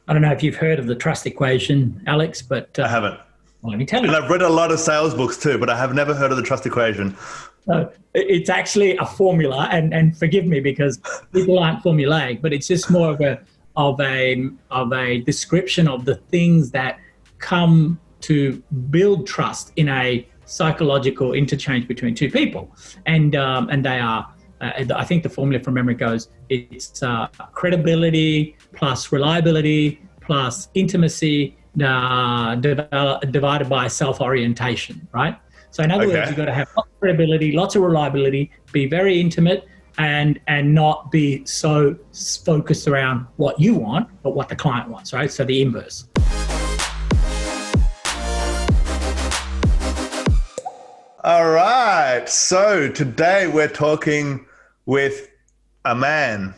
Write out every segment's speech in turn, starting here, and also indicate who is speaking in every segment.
Speaker 1: I don't know if you've heard of the trust equation, Alex, but
Speaker 2: I haven't.
Speaker 1: well, let me tell you.
Speaker 2: And I've read a lot of sales books too, but I have never heard of the trust equation.
Speaker 1: So it's actually a formula, and forgive me because people aren't formulaic, but it's just more of a description of the things that come to build trust in a psychological interchange between two people, and they are. I think the formula from memory goes: it's credibility plus reliability plus intimacy divided by self-orientation, right? So in other words, you've got to have lots of credibility, lots of reliability, be very intimate, and not be so focused around what you want, but what the client wants, right? So the inverse.
Speaker 2: All right. So today we're talking with a man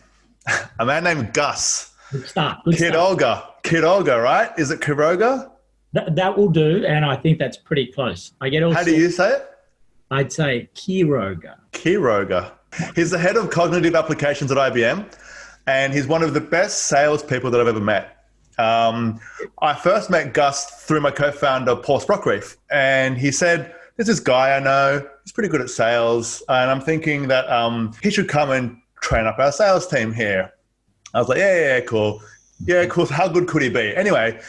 Speaker 2: named Gus Quiroga, right? Is it Quiroga?
Speaker 1: That will do, and I think that's pretty close.
Speaker 2: How do you say it?
Speaker 1: I'd say Quiroga.
Speaker 2: Quiroga. He's the head of cognitive applications at IBM, and he's one of the best salespeople that I've ever met. I first met Gus through my co-founder, Paul Sprockreef, and he said, there's this guy I know, he's pretty good at sales, and I'm thinking that he should come and train up our sales team here. I was like, yeah, cool. Yeah, cool. How good could he be? Anyway,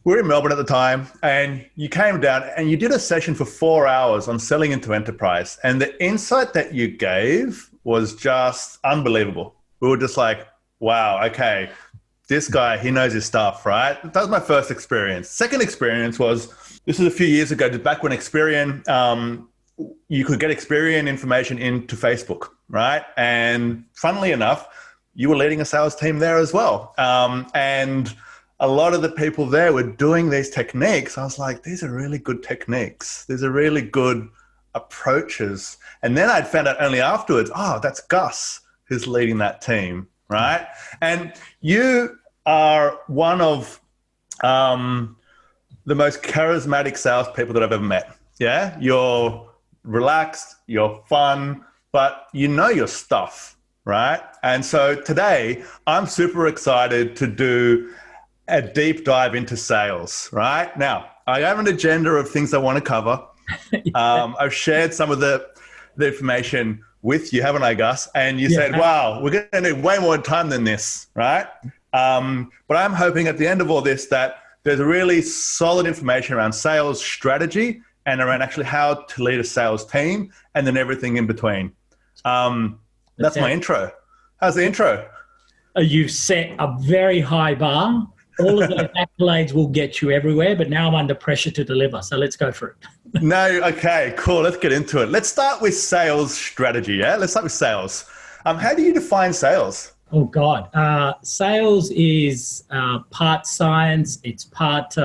Speaker 2: we were in Melbourne at the time, and you came down and you did a session for 4 hours on selling into enterprise. And the insight that you gave was just unbelievable. We were just like, wow, okay, this guy, he knows his stuff, right? That was my first experience. Second experience was, this was a few years ago, back when Experian, you could get Experian information into Facebook, right? And funnily enough, you were leading a sales team there as well. And a lot of the people there were doing these techniques. I was like, these are really good techniques. These are really good approaches. And then I'd found out only afterwards, oh, that's Gus who's leading that team, right? And you are one of the most charismatic salespeople that I've ever met. Yeah, you're relaxed, you're fun, but you know your stuff, right? And so today, I'm super excited to do a deep dive into sales, right? Now, I have an agenda of things I want to cover. I've shared some of the information with you, haven't I, Gus? And you said, wow, we're going to need way more time than this, right? But I'm hoping at the end of all this that there's a really solid information around sales strategy and around actually how to lead a sales team and then everything in between. That's my intro. How's the intro?
Speaker 1: You've set a very high bar. All of those accolades will get you everywhere, but now I'm under pressure to deliver. So let's go for it.
Speaker 2: No, okay, cool. Let's get into it. Let's start with sales strategy, yeah? Let's start with sales. How do you define sales?
Speaker 1: Oh, God. Sales is part science. It's part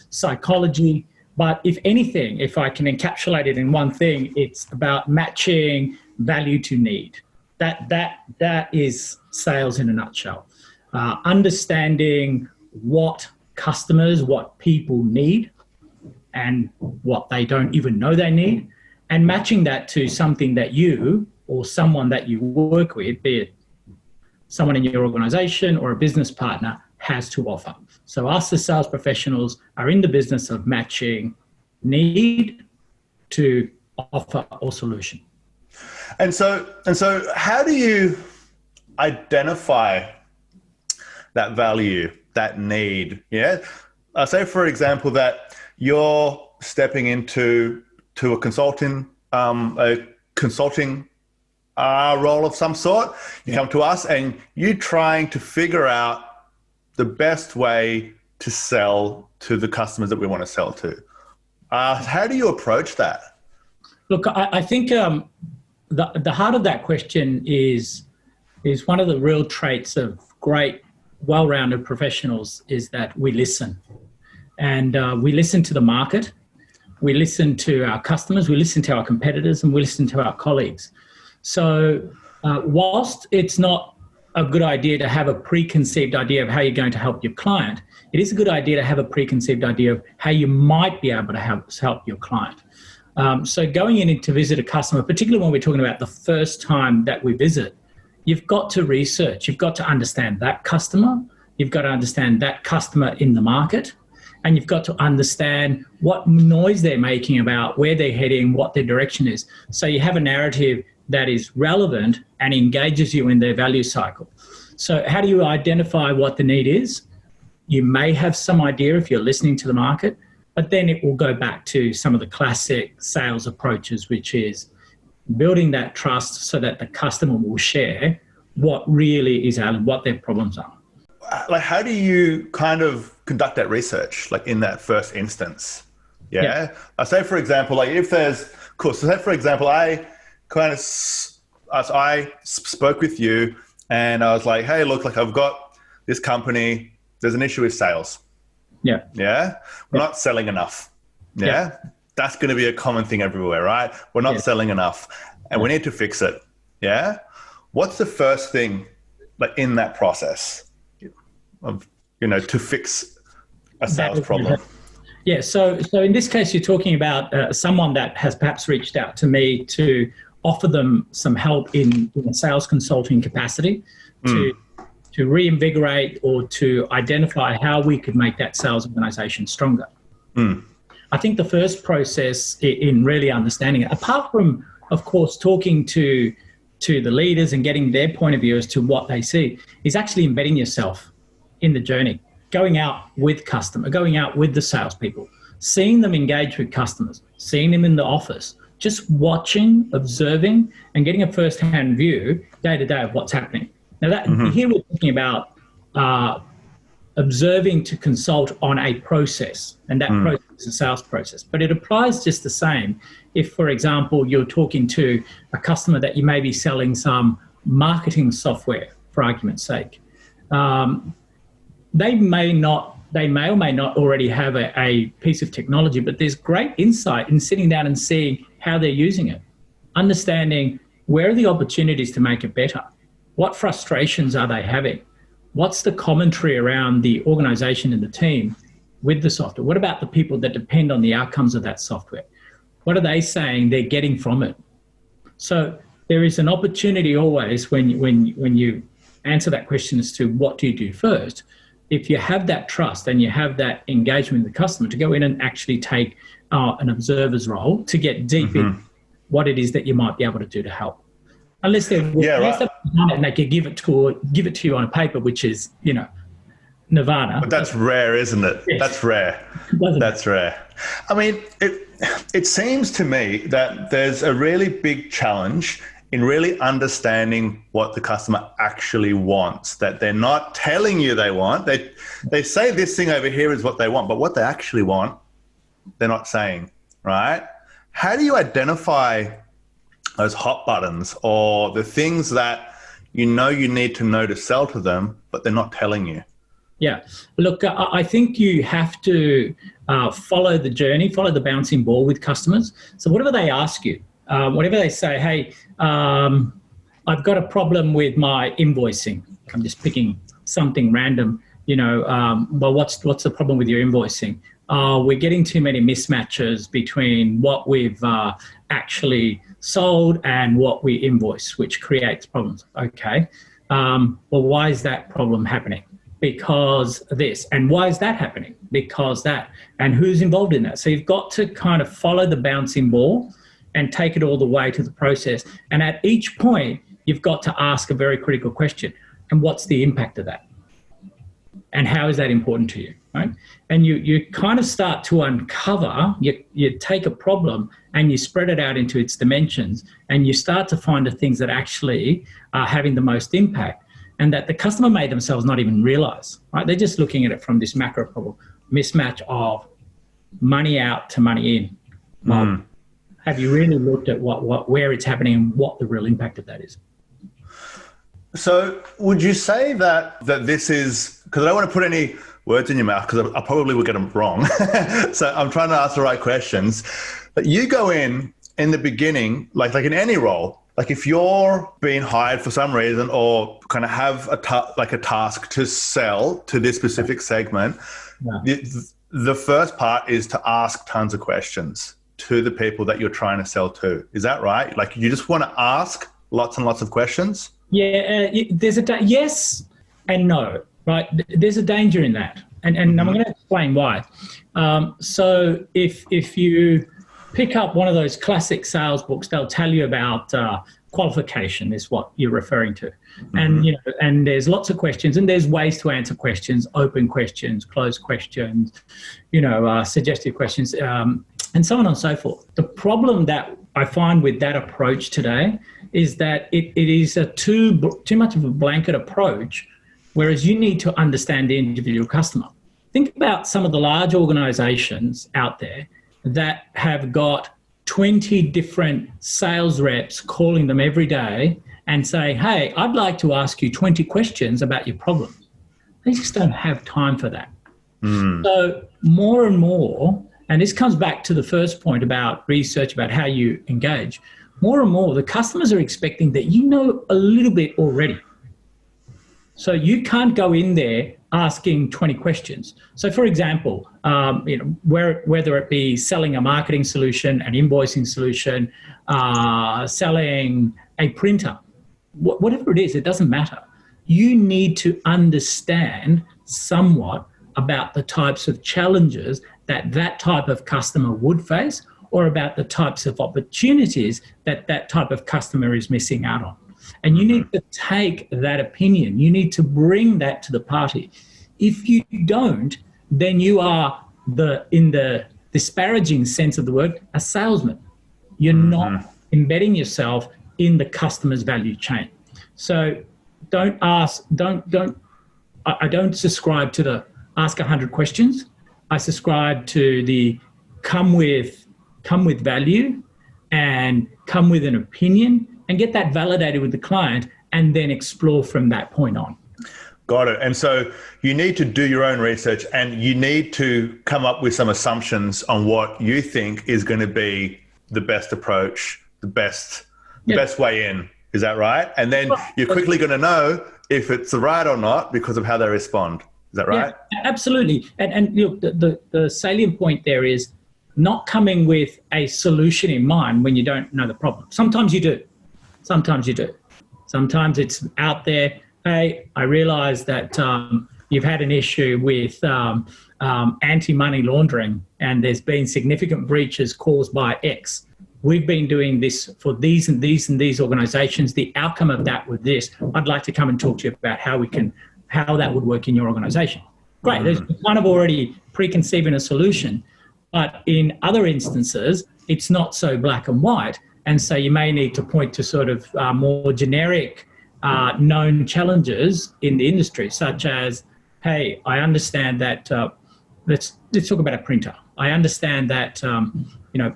Speaker 1: psychology. But if anything, if I can encapsulate it in one thing, it's about matching value to need. That is sales in a nutshell. Understanding what customers, what people need and what they don't even know they need, and matching that to something that you or someone that you work with, be it someone in your organization or a business partner, has to offer. So us as sales professionals are in the business of matching need to offer or solution.
Speaker 2: And so how do you identify that value, that need? Yeah. Say, for example, that you're stepping into a consulting role of some sort. You come to us and you're trying to figure out the best way to sell to the customers that we want to sell to. How do you approach that?
Speaker 1: Look, I think the heart of that question is one of the real traits of great, well-rounded professionals is that we listen. And we listen to the market, we listen to our customers, we listen to our competitors, and we listen to our colleagues. So whilst it's not a good idea to have a preconceived idea of how you're going to help your client, it is a good idea to have a preconceived idea of how you might be able to help your client. So going in to visit a customer, particularly when we're talking about the first time that we visit, you've got to research, you've got to understand that customer, you've got to understand that customer in the market, and you've got to understand what noise they're making about where they're heading, what their direction is. So you have a narrative that is relevant and engages you in their value cycle. So how do you identify what the need is? You may have some idea if you're listening to the market, but then it will go back to some of the classic sales approaches, which is building that trust so that the customer will share what really is out and what their problems are.
Speaker 2: Like, how do you kind of conduct that research, like in that first instance? Yeah. I say, for example, like if there's, cool. So say, for example, I spoke with you and I was like, hey, look, like I've got this company, there's an issue with sales.
Speaker 1: Yeah.
Speaker 2: Yeah. We're not selling enough. Yeah. That's going to be a common thing everywhere, right? We're not selling enough and we need to fix it. Yeah. What's the first thing like in that process of, to fix a sales problem?
Speaker 1: Yeah. So in this case, you're talking about someone that has perhaps reached out to me to offer them some help in a sales consulting capacity to reinvigorate or to identify how we could make that sales organization stronger. I think the first process in really understanding it, apart from, of course, talking to the leaders and getting their point of view as to what they see, is actually embedding yourself in the journey, going out with customer, going out with the salespeople, seeing them engage with customers, seeing them in the office, just watching, observing, and getting a first-hand view day to day of what's happening. Now, that here we're talking about observing to consult on a process, and that process is a sales process. But it applies just the same if, for example, you're talking to a customer that you may be selling some marketing software, for argument's sake. They may or may not already have a piece of technology, but there's great insight in sitting down and seeing how they're using it, understanding where are the opportunities to make it better, what frustrations are they having, what's the commentary around the organization and the team with the software, what about the people that depend on the outcomes of that software, what are they saying they're getting from it. So there is an opportunity always when you answer that question as to what do you do first, if you have that trust and you have that engagement with the customer, to go in and actually take an observer's role to get deep in what it is that you might be able to do to help. Unless they've done it and they can give it to you on a paper, which is, nirvana.
Speaker 2: But that's rare, isn't it? Yes. That's rare. That's rare. I mean, it seems to me that there's a really big challenge in really understanding what the customer actually wants, that they're not telling you they want. They say this thing over here is what they want, but what they actually want, they're not saying, right? How do you identify those hot buttons or the things that you need to know to sell to them, but they're not telling you?
Speaker 1: Yeah. Look, I think you have to follow the journey, follow the bouncing ball with customers. So whatever they ask you, whatever they say, hey, I've got a problem with my invoicing. I'm just picking something random, well, what's the problem with your invoicing? We're getting too many mismatches between what we've actually sold and what we invoice, which creates problems. Okay. Well, why is that problem happening? Because this. And why is that happening? Because that. And who's involved in that? So you've got to kind of follow the bouncing ball and take it all the way to the process. And at each point, you've got to ask a very critical question. And what's the impact of that? And how is that important to you, right? And you kind of start to uncover, you take a problem and you spread it out into its dimensions, and you start to find the things that actually are having the most impact, and that the customer may themselves not even realize, right? They're just looking at it from this macro problem, mismatch of money out to money in. Well, have you really looked at where it's happening and what the real impact of that is?
Speaker 2: So would you say that this is, because I don't want to put any words in your mouth because I probably will get them wrong. So I'm trying to ask the right questions. But you go in the beginning, like in any role, like if you're being hired for some reason or kind of have a task to sell to this specific segment, the first part is to ask tons of questions to the people that you're trying to sell to. Is that right? Like you just want to ask lots and lots of questions?
Speaker 1: Yeah, there's yes and no. right? There's a danger in that. And I'm going to explain why. So if you pick up one of those classic sales books, they'll tell you about qualification is what you're referring to. And, and there's lots of questions, and there's ways to answer questions: open questions, closed questions, suggestive questions, and so on and so forth. The problem that I find with that approach today is that it is a too much of a blanket approach, whereas you need to understand the individual customer. Think about some of the large organizations out there that have got 20 different sales reps calling them every day and say, hey, I'd like to ask you 20 questions about your problem. They just don't have time for that. So more and more, and this comes back to the first point about research, about how you engage, more and more the customers are expecting that you know a little bit already. So you can't go in there asking 20 questions. So for example, whether it be selling a marketing solution, an invoicing solution, selling a printer, whatever it is, it doesn't matter. You need to understand somewhat about the types of challenges that type of customer would face, or about the types of opportunities that type of customer is missing out on. And you need to take that opinion. You need to bring that to the party. If you don't, then you are, in the disparaging sense of the word, a salesman. You're not embedding yourself in the customer's value chain. So I don't subscribe to the ask 100 questions. I subscribe to the come with value and come with an opinion and get that validated with the client, and then explore from that point on.
Speaker 2: Got it. And so you need to do your own research, and you need to come up with some assumptions on what you think is going to be the best approach, the best way in. Is that right? And then you're quickly going to know if it's the right or not because of how they respond. Is that right?
Speaker 1: Yeah, absolutely. And the salient point there is not coming with a solution in mind when you don't know the problem. Sometimes you do. Sometimes it's out there. Hey, I realize that you've had an issue with anti-money laundering, and there's been significant breaches caused by X. We've been doing this for these and these and these organizations. The outcome of that was this. I'd like to come and talk to you about how that would work in your organization. Great. There's kind of already preconceiving a solution, but in other instances, it's not so black and white. And so you may need to point to sort of more generic known challenges in the industry, such as, hey, I understand that, let's talk about a printer. I understand that,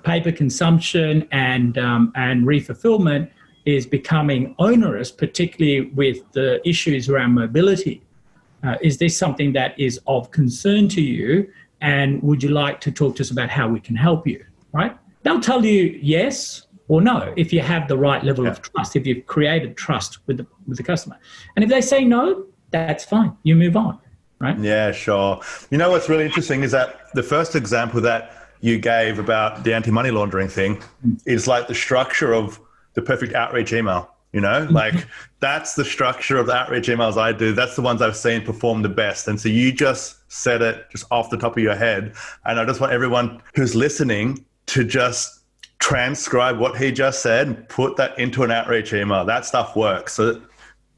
Speaker 1: paper consumption and refulfillment is becoming onerous, particularly with the issues around mobility. Is this something that is of concern to you? And would you like to talk to us about how we can help you, right? They'll tell you yes or no if you have the right level of trust, if you've created trust with the customer. And if they say no, that's fine. You move on, right?
Speaker 2: Yeah, sure. You know what's really interesting is that the first example that you gave about the anti-money laundering thing is like the structure of the perfect outreach email. Like that's the structure of the outreach emails I do. That's the ones I've seen perform the best. And so you just said it just off the top of your head. And I just want everyone who's listening to just transcribe what he just said and put that into an outreach email. That stuff works. So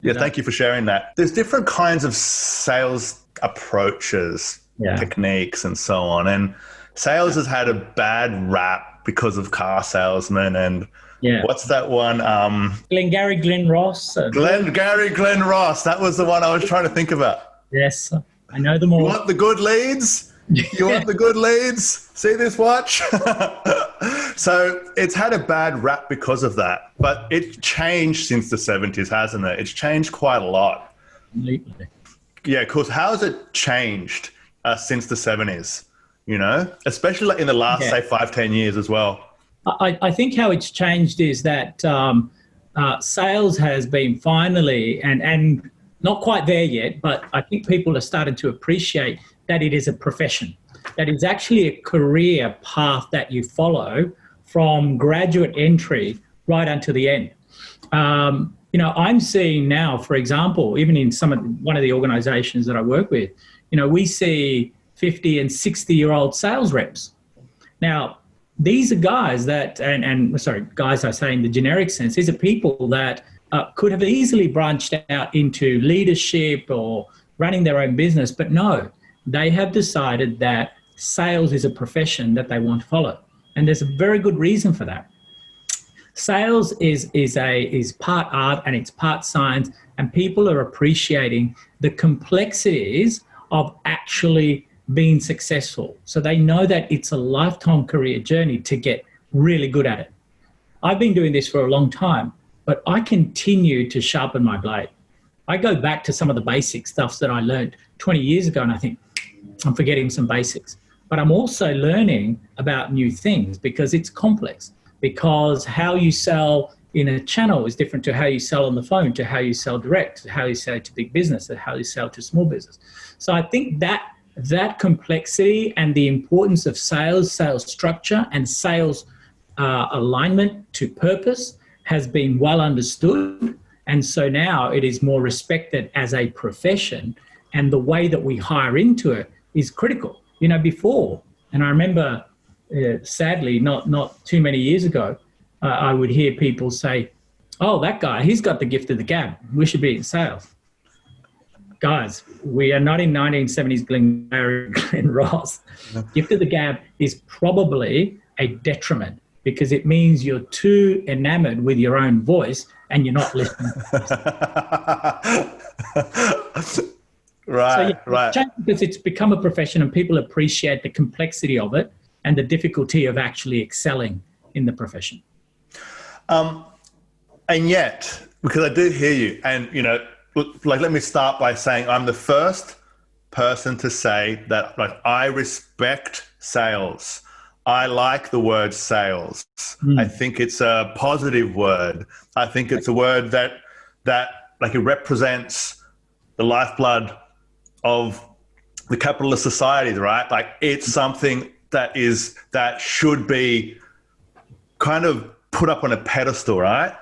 Speaker 2: thank you for sharing that. There's different kinds of sales approaches, techniques, and so on. And sales has had a bad rap because of car salesmen and what's that one?
Speaker 1: Glenn Ross.
Speaker 2: Glenn Ross. That was the one I was trying to think about.
Speaker 1: Yes, I know them all.
Speaker 2: You want the good leads? You want the good leads? See this watch? So it's had a bad rap because of that. But it's changed since the 70s, hasn't it? It's changed quite a lot.
Speaker 1: Completely.
Speaker 2: Yeah, of course. How has it changed since the 70s? Especially like in the last, say, 5-10 years as well.
Speaker 1: I think how it's changed is that sales has been finally, and not quite there yet, but I think people are starting to appreciate that it is a profession, that it's actually a career path that you follow from graduate entry right until the end. I'm seeing now, for example, even in one of the organizations that I work with, we see 50 and 60-year-old sales reps. Now, these are guys that, guys I say in the generic sense, these are people that could have easily branched out into leadership or running their own business, but no, they have decided that sales is a profession that they want to follow. And there's a very good reason for that. Sales is part art and it's part science, and people are appreciating the complexities of actually being successful. So they know that it's a lifetime career journey to get really good at it. I've been doing this for a long time, but I continue to sharpen my blade. I go back to some of the basic stuff that I learned 20 years ago, and I think I'm forgetting some basics. But I'm also learning about new things because it's complex, because how you sell in a channel is different to how you sell on the phone, to how you sell direct, to how you sell to big business, to how you sell to small business. So I think that complexity and the importance of sales structure and sales alignment to purpose has been well understood. And so now it is more respected as a profession, and the way that we hire into it is critical. Before, and I remember, sadly, not too many years ago, I would hear people say, oh, that guy, he's got the gift of the gab. We should be in sales. Guys, we are not in 1970s Glen Ross. No. Gift of the gab is probably a detriment because it means you're too enamored with your own voice and you're not listening.
Speaker 2: Right.
Speaker 1: Because it's become a profession and people appreciate the complexity of it and the difficulty of actually excelling in the profession.
Speaker 2: And yet, because I do hear you, and let me start by saying I'm the first person to say that I respect sales. I like the word sales. I think it's a positive word. I think it's a word that it represents the lifeblood of the capitalist societies, right? Like it's something that should be kind of put up on a pedestal, right?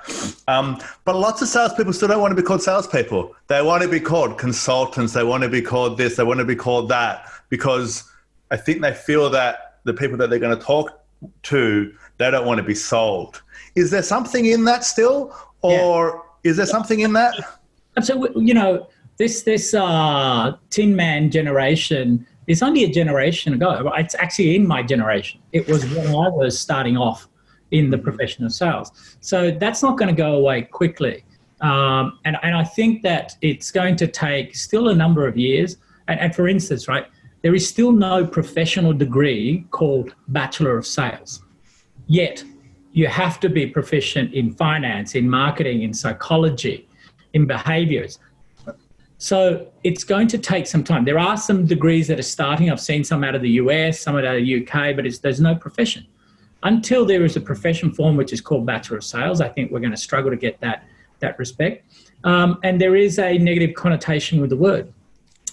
Speaker 2: But lots of salespeople still don't want to be called salespeople. They want to be called consultants. They want to be called this. They want to be called that, because I think they feel that the people that they're going to talk to, they don't want to be sold. Is there something in that still, or is there something in that?
Speaker 1: And so, this Tin Man generation is only a generation ago. It's actually in my generation. It was when I was starting off in the profession of sales. So that's not going to go away quickly. And I think that it's going to take still a number of years. And for instance, right, there is still no professional degree called Bachelor of Sales. Yet you have to be proficient in finance, in marketing, in psychology, in behaviors. So it's going to take some time. There are some degrees that are starting. I've seen some out of the US, some out of the UK, but there's no profession. Until there is a profession form which is called Bachelor of Sales, I think we're going to struggle to get that respect. And there is a negative connotation with the word.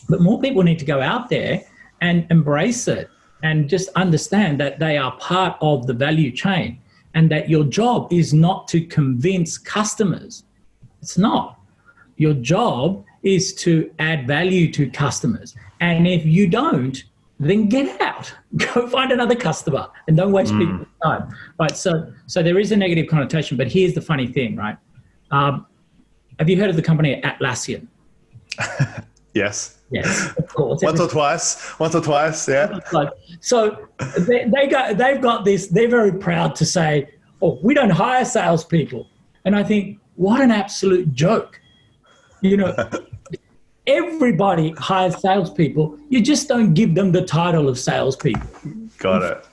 Speaker 1: But more people need to go out there and embrace it and just understand that they are part of the value chain and that your job is not to convince customers. It's not. Your job is to add value to customers. And if you don't, then get out. Go find another customer and don't waste people's time. Right. So there is a negative connotation, but here's the funny thing, right? Have you heard of the company Atlassian?
Speaker 2: Yes.
Speaker 1: Yes, of course.
Speaker 2: Once or twice, yeah.
Speaker 1: So they've got this, they're very proud to say, oh, we don't hire salespeople. And I think, what an absolute joke. Everybody hires salespeople. You just don't give them the title of salespeople.
Speaker 2: Got it.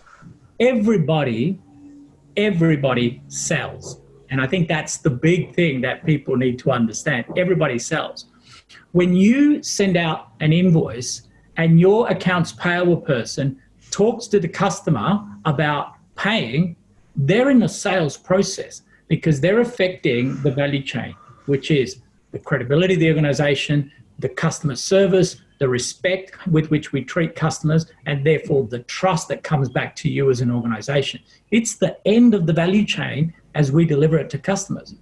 Speaker 1: Everybody sells. And I think that's the big thing that people need to understand. Everybody sells. When you send out an invoice and your accounts payable person talks to the customer about paying, they're in the sales process because they're affecting the value chain, which is the credibility of the organization, the customer service, the respect with which we treat customers, and therefore the trust that comes back to you as an organization. It's the end of the value chain as we deliver it to customers.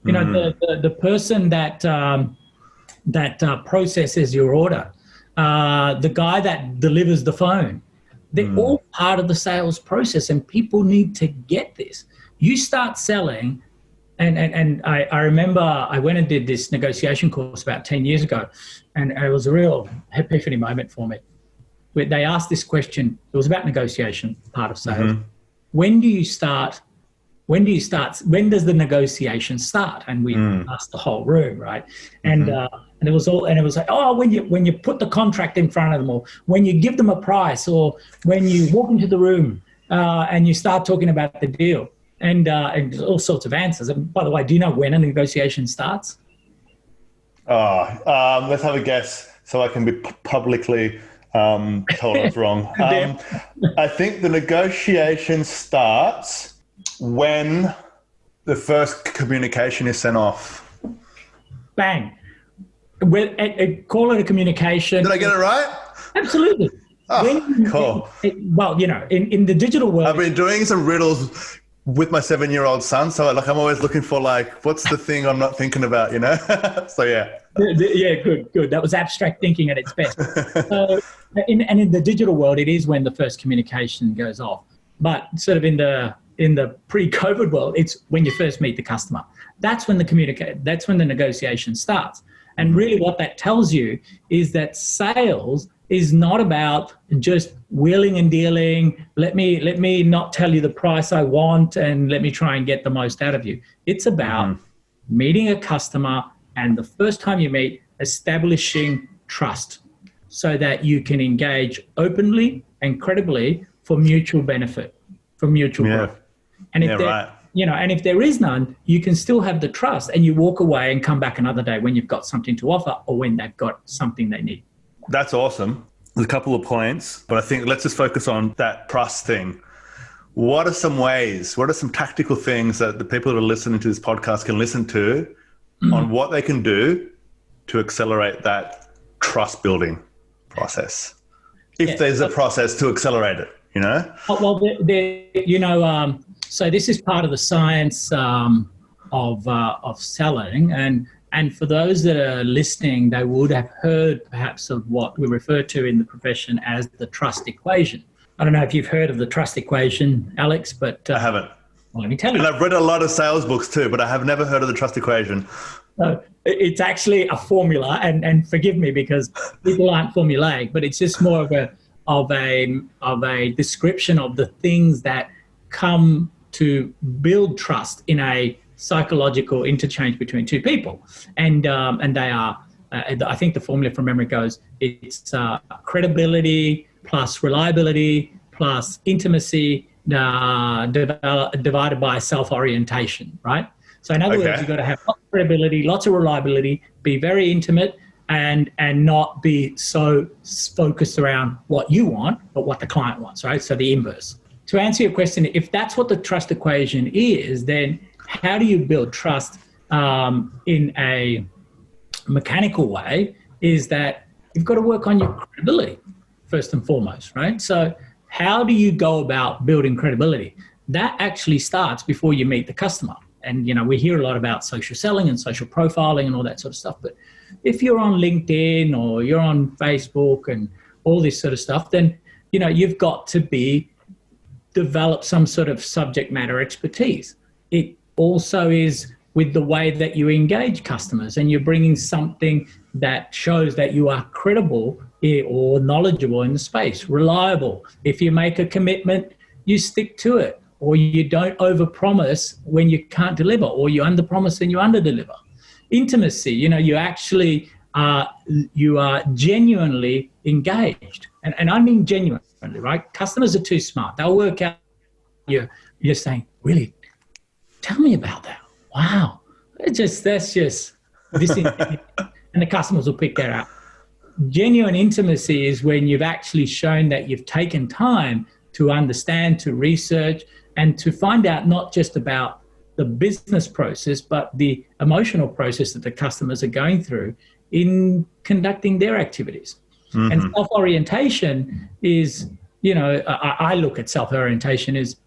Speaker 1: You know, the person that processes your order, the guy that delivers the phone, they're all part of the sales process, and people need to get this. You start selling, and I remember I went and did this negotiation course about 10 years ago, and it was a real epiphany moment for me. Where they asked this question, it was about negotiation, part of sales. When does the negotiation start? And we asked the whole room, right? And it was like, oh, when you put the contract in front of them, or when you give them a price, or when you walk into the room and you start talking about the deal, and all sorts of answers. And by the way, do you know when a negotiation starts?
Speaker 2: Let's have a guess so I can be publicly told I was wrong. I think the negotiation starts when the first communication is sent off.
Speaker 1: Bang. Call it a communication.
Speaker 2: Did I get it right?
Speaker 1: Absolutely.
Speaker 2: Oh, cool.
Speaker 1: Well, you know, in the digital world,
Speaker 2: I've been doing some riddles with my 7-year-old son, so like I'm always looking for like, what's the thing I'm not thinking about, you know? So yeah.
Speaker 1: Yeah, good. That was abstract thinking at its best. So, in the digital world, it is when the first communication goes off. But sort of in the pre-COVID world, it's when you first meet the customer. That's when the negotiation starts. And really what that tells you is that sales is not about just wheeling and dealing. Let me not tell you the price I want and let me try and get the most out of you. It's about meeting a customer, and the first time you meet, establishing trust so that you can engage openly and credibly for mutual benefit, for mutual growth. And if there is none, you can still have the trust, and you walk away and come back another day when you've got something to offer, or when they've got something they need.
Speaker 2: That's awesome. There's a couple of points, but I think let's just focus on that trust thing. What are some tactical things that the people that are listening to this podcast can listen to on what they can do to accelerate that trust building process? If there's a process to accelerate it, you know?
Speaker 1: Well, so this is part of the science of selling, and for those that are listening, they would have heard perhaps of what we refer to in the profession as the trust equation. I don't know if you've heard of the trust equation, Alex, but
Speaker 2: I haven't.
Speaker 1: Well, let me tell you.
Speaker 2: And I've read a lot of sales books too, but I have never heard of the trust equation.
Speaker 1: So it's actually a formula, and forgive me because people aren't formulaic, but it's just more of a description of the things that come to build trust in a psychological interchange between two people, and they are. I think the formula from memory goes: it's credibility plus reliability plus intimacy divided by self-orientation, right? So in other words, you've got to have lots of credibility, lots of reliability, be very intimate, and not be so focused around what you want, but what the client wants, right? So the inverse. To answer your question, if that's what the trust equation is, then how do you build trust in a mechanical way? Is that you've got to work on your credibility first and foremost, right? So how do you go about building credibility? That actually starts before you meet the customer. And, we hear a lot about social selling and social profiling and all that sort of stuff. But if you're on LinkedIn or you're on Facebook and all this sort of stuff, then, you've got to develop some sort of subject matter expertise. It also is with the way that you engage customers, and you're bringing something that shows that you are credible or knowledgeable in the space, reliable. If you make a commitment, you stick to it, or you don't overpromise when you can't deliver, or you underpromise and you underdeliver. Intimacy, you actually you are genuinely engaged, and I mean genuinely, right? Customers are too smart. They'll work out you're saying, really, tell me about that. Wow, that's just this, and the customers will pick that up. Genuine intimacy is when you've actually shown that you've taken time to understand, to research, and to find out not just about the business process, but the emotional process that the customers are going through in conducting their activities. Mm-hmm. And self-orientation is, I look at self-orientation as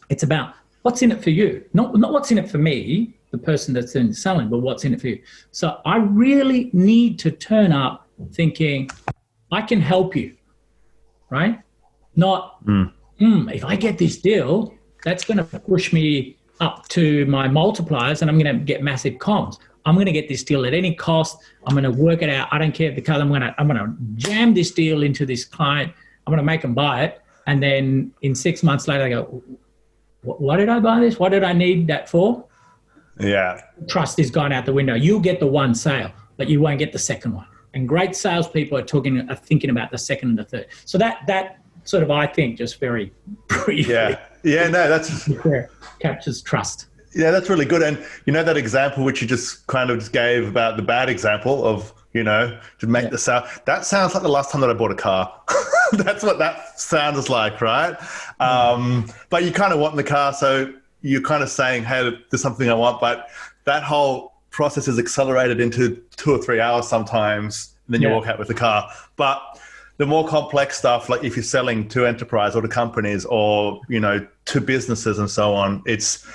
Speaker 1: it's about what's in it for you, not what's in it for me, the person that's in selling, but what's in it for you. So I really need to turn up thinking, I can help you, right? Not, if I get this deal, that's going to push me up to my multipliers and I'm going to get massive comms. I'm going to get this deal at any cost. I'm going to work it out. I don't care because I'm going to jam this deal into this client. I'm going to make them buy it. And then in 6 months later, I go, why did I buy this? What did I need that for?
Speaker 2: Yeah.
Speaker 1: Trust is gone out the window. You'll get the one sale, but you won't get the second one. And great salespeople are thinking about the second and the third. So that sort of, I think, just very briefly.
Speaker 2: Yeah, no, that's
Speaker 1: captures trust.
Speaker 2: Yeah, that's really good. And you know that example which you just kind of just gave about the bad example of, to make the sale. That sounds like the last time that I bought a car. That's what that sounds like, right? But you kind of want the car, so you're kind of saying, hey, there's something I want, but that whole process is accelerated into 2 or 3 hours sometimes, and then you walk out with the car. But the more complex stuff, like if you're selling to enterprise or to companies or, to businesses and so on, it's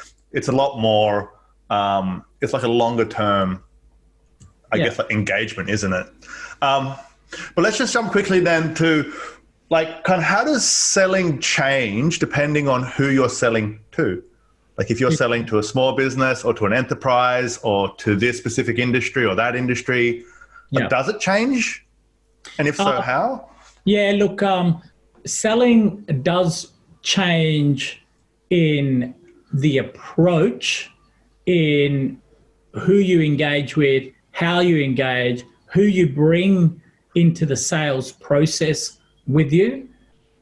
Speaker 2: a lot more, it's like a longer term, I guess, like engagement, isn't it? But let's just jump quickly then to like kind of how does selling change depending on who you're selling to? Like if you're selling to a small business or to an enterprise or to this specific industry or that industry, like, does it change? And if so, how?
Speaker 1: Yeah, look, selling does change in the approach, in who you engage with, how you engage, who you bring into the sales process with you.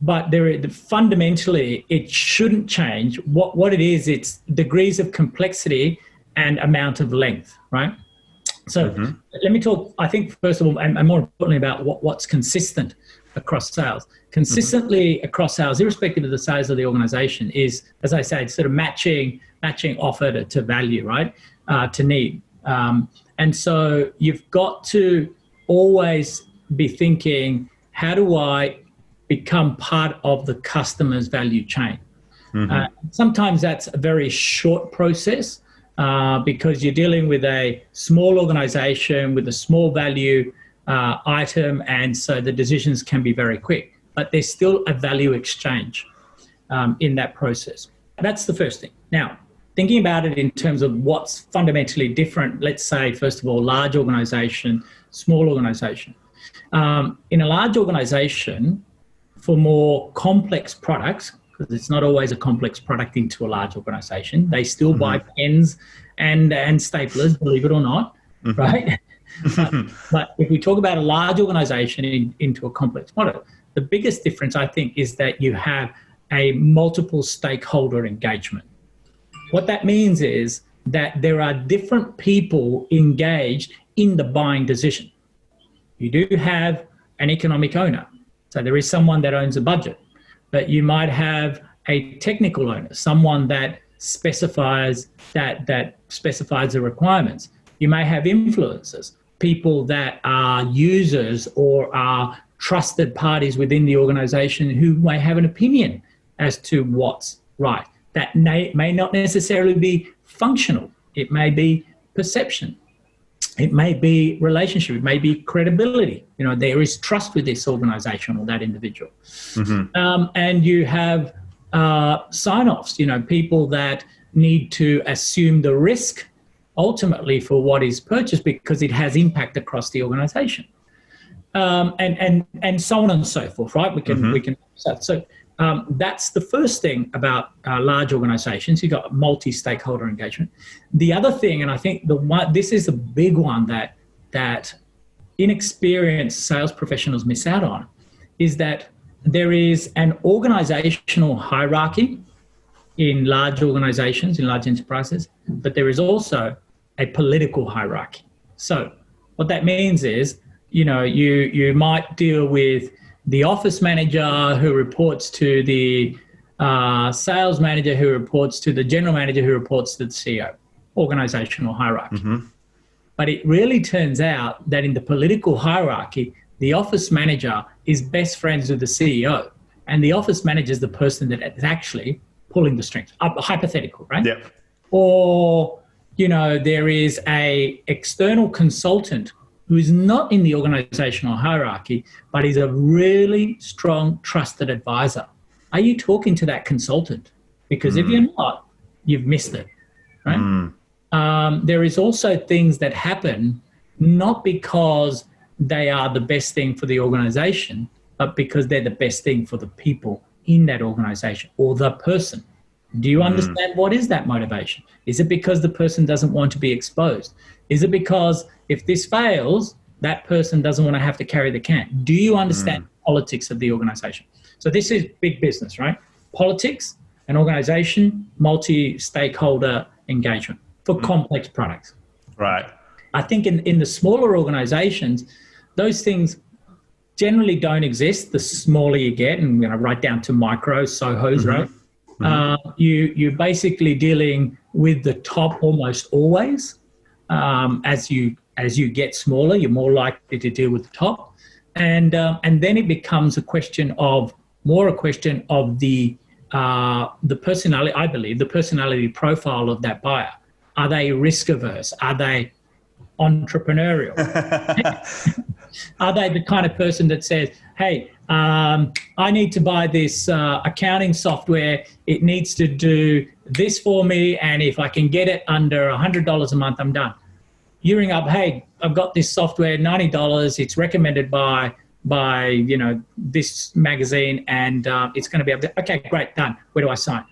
Speaker 1: But fundamentally, it shouldn't change. What it is, it's degrees of complexity and amount of length, right? So let me talk, I think, first of all, and more importantly, about what's consistent across sales. Consistently across sales, irrespective of the size of the organization, is, as I said, sort of matching offer to value, right? To need. And so you've got to always be thinking, how do I become part of the customer's value chain? Sometimes that's a very short process because you're dealing with a small organization with a small value item, and so the decisions can be very quick. But there's still a value exchange in that process. That's the first thing. Now, thinking about it in terms of what's fundamentally different, let's say, first of all, large organization, small organization. In a large organization, for more complex products, because it's not always a complex product into a large organization, they still buy pens and staplers, believe it or not, right? But if we talk about a large organization into a complex product, the biggest difference, I think, is that you have a multiple stakeholder engagement. What that means is that there are different people engaged in the buying decision. You do have an economic owner. So there is someone that owns a budget, but you might have a technical owner, someone that specifies specifies the requirements. You may have influencers, people that are users or are trusted parties within the organization who may have an opinion as to what's right. That may not necessarily be functional. It may be perception. It may be relationship. It may be credibility. There is trust with this organization or that individual. And you have sign-offs, people that need to assume the risk ultimately for what is purchased because it has impact across the organization. And so on and so forth, right? We can so that's the first thing about large organizations. You've got multi-stakeholder engagement. The other thing, and I think this is a big one that inexperienced sales professionals miss out on, is that there is an organizational hierarchy in large organizations, in large enterprises, but there is also a political hierarchy. So what that means is, you might deal with the office manager who reports to the sales manager who reports to the general manager who reports to the CEO, organizational hierarchy. But it really turns out that in the political hierarchy, the office manager is best friends with the CEO, and the office manager is the person that is actually pulling the strings. Hypothetical, right?
Speaker 2: Yep.
Speaker 1: Or there is a external consultant who is not in the organizational hierarchy, but is a really strong, trusted advisor. Are you talking to that consultant? Because if you're not, you've missed it, right? There is also things that happen not because they are the best thing for the organization, but because they're the best thing for the people in that organization or the person. Do you understand what is that motivation? Is it because the person doesn't want to be exposed? Is it because if this fails, that person doesn't want to have to carry the can? Do you understand the politics of the organization? So this is big business, right? Politics, an organization, multi-stakeholder engagement for complex products.
Speaker 2: Right.
Speaker 1: I think in the smaller organizations, those things generally don't exist. The smaller you get, and right down to micro, SOHOs, right? You're basically dealing with the top almost always. As you get smaller, you're more likely to deal with the top, and then it becomes a question of the personality. I believe the personality profile of that buyer. Are they risk averse? Are they entrepreneurial? Are they the kind of person that says, hey, I need to buy this accounting software. It needs to do this for me. And if I can get it under $100 a month, I'm done. You ring up, hey, I've got this software, $90. It's recommended by this magazine, and it's going to be okay, great, done. Where do I sign?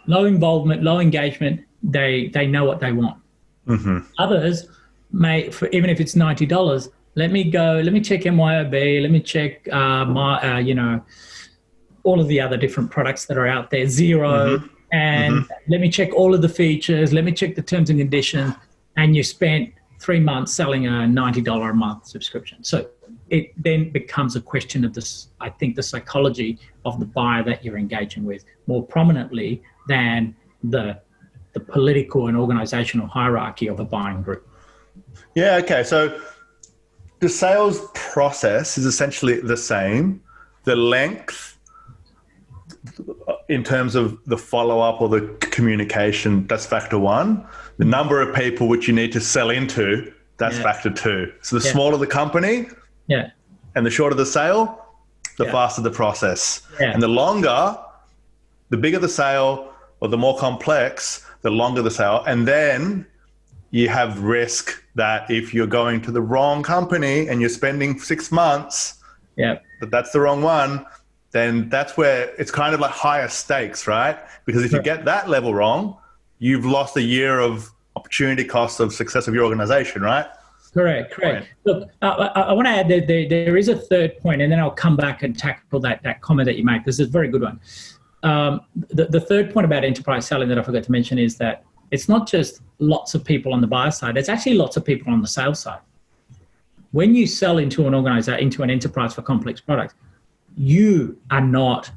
Speaker 1: Low involvement, low engagement. They know what they want. Others may, even if it's $90, let me check MYOB, let me check all of the other different products that are out there, Zero, and let me check all of the features, let me check the terms and conditions, and you spent 3 months selling a $90 a month subscription. So it then becomes a question of this, I think, the psychology of the buyer that you're engaging with more prominently than the political and organizational hierarchy of a buying group.
Speaker 2: Yeah, okay. So the sales process is essentially the same. The length in terms of the follow-up or the communication, that's factor one. The number of people which you need to sell into, that's factor two. So the smaller the company and the shorter the sale, the faster the process. And the bigger the sale or the more complex, the longer the sale. And then you have risk that if you're going to the wrong company and you're spending 6 months, but that's the wrong one, then that's where it's kind of like higher stakes, right? Because if you get that level wrong, you've lost a year of opportunity cost of success of your organization, right?
Speaker 1: Correct. Look, I want to add that there is a third point, and then I'll come back and tackle that comment that you made, because it's a very good one. The third point about enterprise selling that I forgot to mention is that it's not just lots of people on the buyer side, it's actually lots of people on the sales side. When you sell into an organization, into an enterprise for complex products, you are not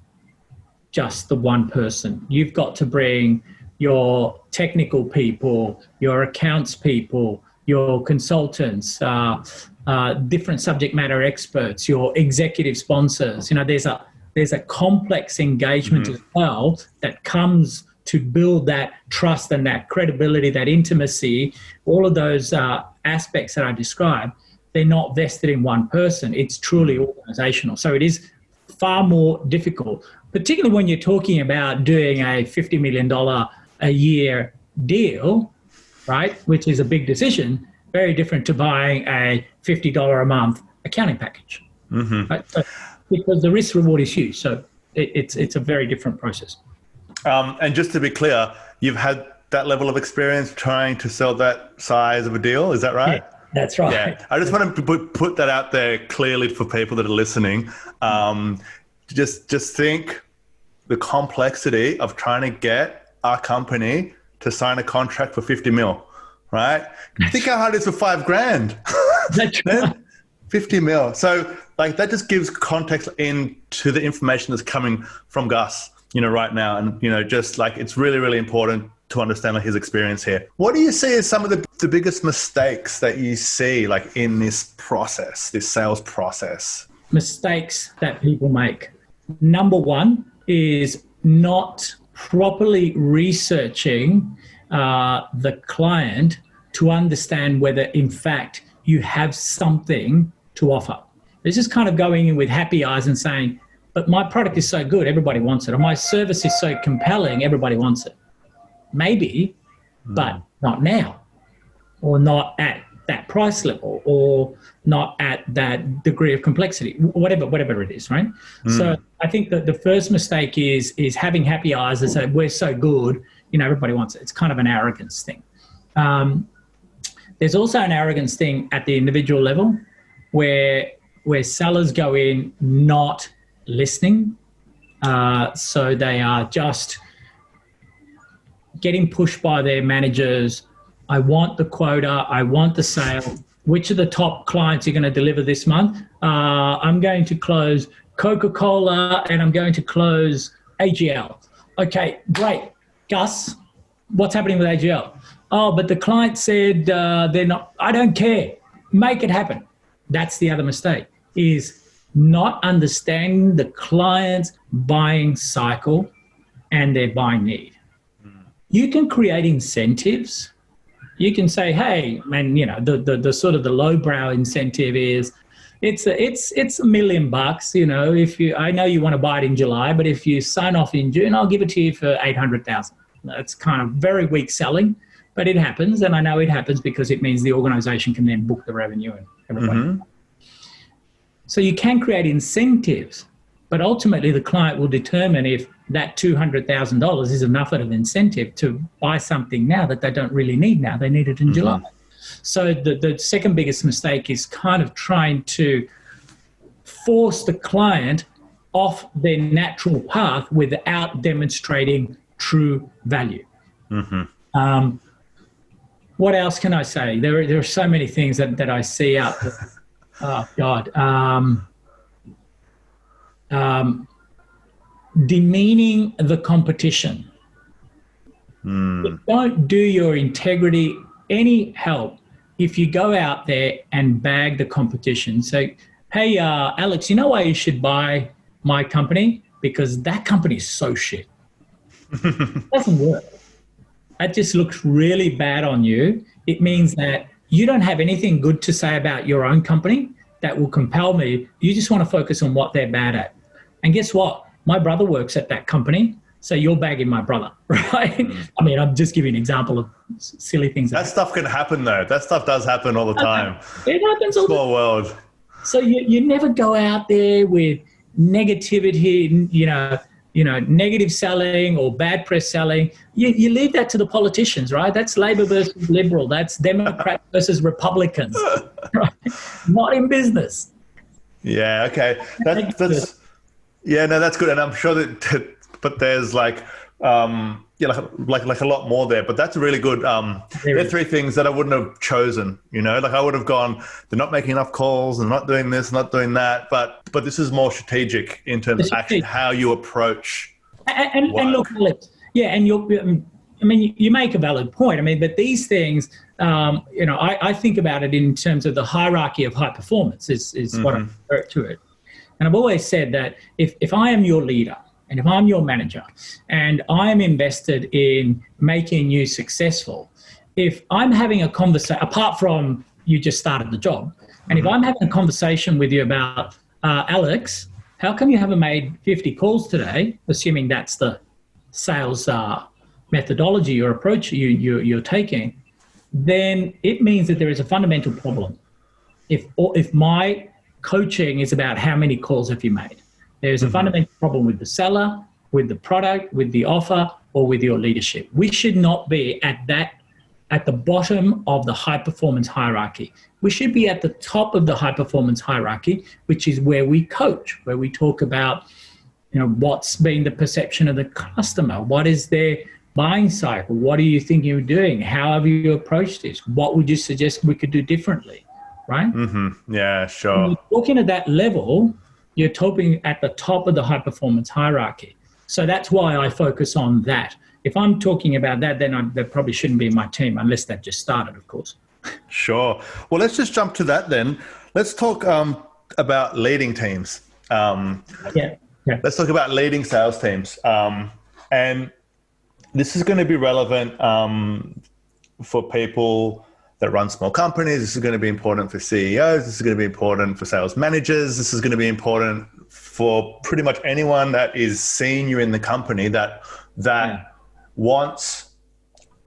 Speaker 1: just the one person. You've got to bring your technical people, your accounts people, your consultants, different subject matter experts, your executive sponsors. There's a complex engagement as well that comes to build that trust and that credibility, that intimacy, all of those aspects that I described. They're not vested in one person. It's truly organizational. So it is far more difficult, particularly when you're talking about doing a $50 million a year deal, right? Which is a big decision, very different to buying a $50 a month accounting package, right? So, because the risk reward is huge. So it's a very different process.
Speaker 2: And just to be clear, you've had that level of experience trying to sell that size of a deal. Is that right?
Speaker 1: Yeah, that's right.
Speaker 2: Yeah. I just want to put that out there clearly for people that are listening. Just think the complexity of trying to get our company to sign a contract for 50 mil, right? Think how hard it is for $5,000.
Speaker 1: That's right.
Speaker 2: 50 mil. So like that just gives context into the information that's coming from Gus, right now. And, just like it's really, really important to understand his experience here. What do you see as some of the biggest mistakes that you see like in this process, this sales process?
Speaker 1: Mistakes that people make. Number one is not properly researching the client to understand whether, in fact, you have something to offer. This is kind of going in with happy eyes and saying, but my product is so good, everybody wants it. Or my service is so compelling, everybody wants it. Maybe, but not now, or not at that price level, or not at that degree of complexity, whatever it is, right? So I think that the first mistake is having happy eyes and say, we're so good, everybody wants it. It's kind of an arrogance thing. There's also an arrogance thing at the individual level where sellers go in not listening. So they are just getting pushed by their managers. I want the quota. I want the sale. Which are the top clients you're going to deliver this month? I'm going to close Coca-Cola and I'm going to close AGL. Okay, great. Gus, what's happening with AGL? Oh, but the client said they're not. I don't care. Make it happen. That's the other mistake, is not understanding the client's buying cycle and their buying need. You can create incentives. You can say, hey, man, the sort of the lowbrow incentive is it's $1 million, I know you want to buy it in July, but if you sign off in June, I'll give it to you for 800,000. That's kind of very weak selling, but it happens. And I know it happens because it means the organization can then book the revenue and everybody. So you can create incentives, but ultimately the client will determine if that $200,000 is enough of an incentive to buy something now that they don't really need now. They need it in July. So the second biggest mistake is kind of trying to force the client off their natural path without demonstrating true value. What else can I say? There are so many things that I see out there. Oh, God. Demeaning the competition. Don't do your integrity any help if you go out there and bag the competition. So, hey, Alex, you know why you should buy my company? Because that company is so shit. It doesn't work. That just looks really bad on you. It means that you don't have anything good to say about your own company that will compel me. You just want to focus on what they're bad at. And guess what? My brother works at that company, so you're bagging my brother, right? I mean, I'm just giving an example of silly things.
Speaker 2: That stuff can happen, though. That stuff does happen all the time.
Speaker 1: It happens all the time.
Speaker 2: Small world.
Speaker 1: So you never go out there with negativity, negative selling or bad press selling. You leave that to the politicians, right? That's Labor versus Liberal. That's Democrat versus Republicans, right? Not in business.
Speaker 2: Yeah, okay. That's good. And I'm sure but there's like a lot more there, but that's really good. There are three things that I wouldn't have chosen, like I would have gone, they're not making enough calls and not doing this, not doing that. But this is more strategic in terms of actually how you approach.
Speaker 1: And look, Alex, and you make a valid point. But these things, I think about it in terms of the hierarchy of high performance is what I refer to it. And I've always said that if I am your leader and if I'm your manager and I'm invested in making you successful, if I'm having a conversation, apart from you just started the job, and if I'm having a conversation with you about, Alex, how come you haven't made 50 calls today, assuming that's the sales methodology or approach you're taking, then it means that there is a fundamental problem. If my coaching is about how many calls have you made, there's a fundamental problem with the seller, with the product, with the offer, or with your leadership. We should not be at the bottom of the high performance hierarchy. We should be at the top of the high performance hierarchy, which is where we coach, where we talk about, what's been the perception of the customer, what is their buying cycle, what are you thinking you're doing, how have you approached this, what would you suggest we could do differently, right?
Speaker 2: Yeah, sure.
Speaker 1: When you're talking at that level, you're talking at the top of the high performance hierarchy. So that's why I focus on that. If I'm talking about that, then that probably shouldn't be my team, unless that just started, of course.
Speaker 2: Sure. Well, let's just jump to that then. Let's talk about leading teams. Let's talk about leading sales teams. And This is going to be relevant for people that run small companies. This is going to be important for CEOs. This is going to be important for sales managers. This is going to be important for pretty much anyone that is senior in the company that wants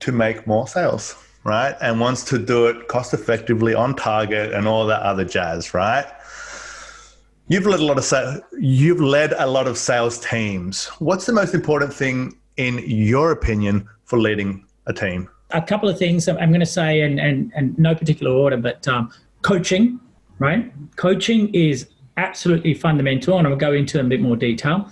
Speaker 2: to make more sales, right? And wants to do it cost effectively, on target, and all that other jazz, right? You've led a lot of sales teams. What's the most important thing, in your opinion, for leading a team?
Speaker 1: A couple of things I'm going to say, and no particular order, but coaching, right? Coaching is absolutely fundamental, and I'll go into a bit more detail.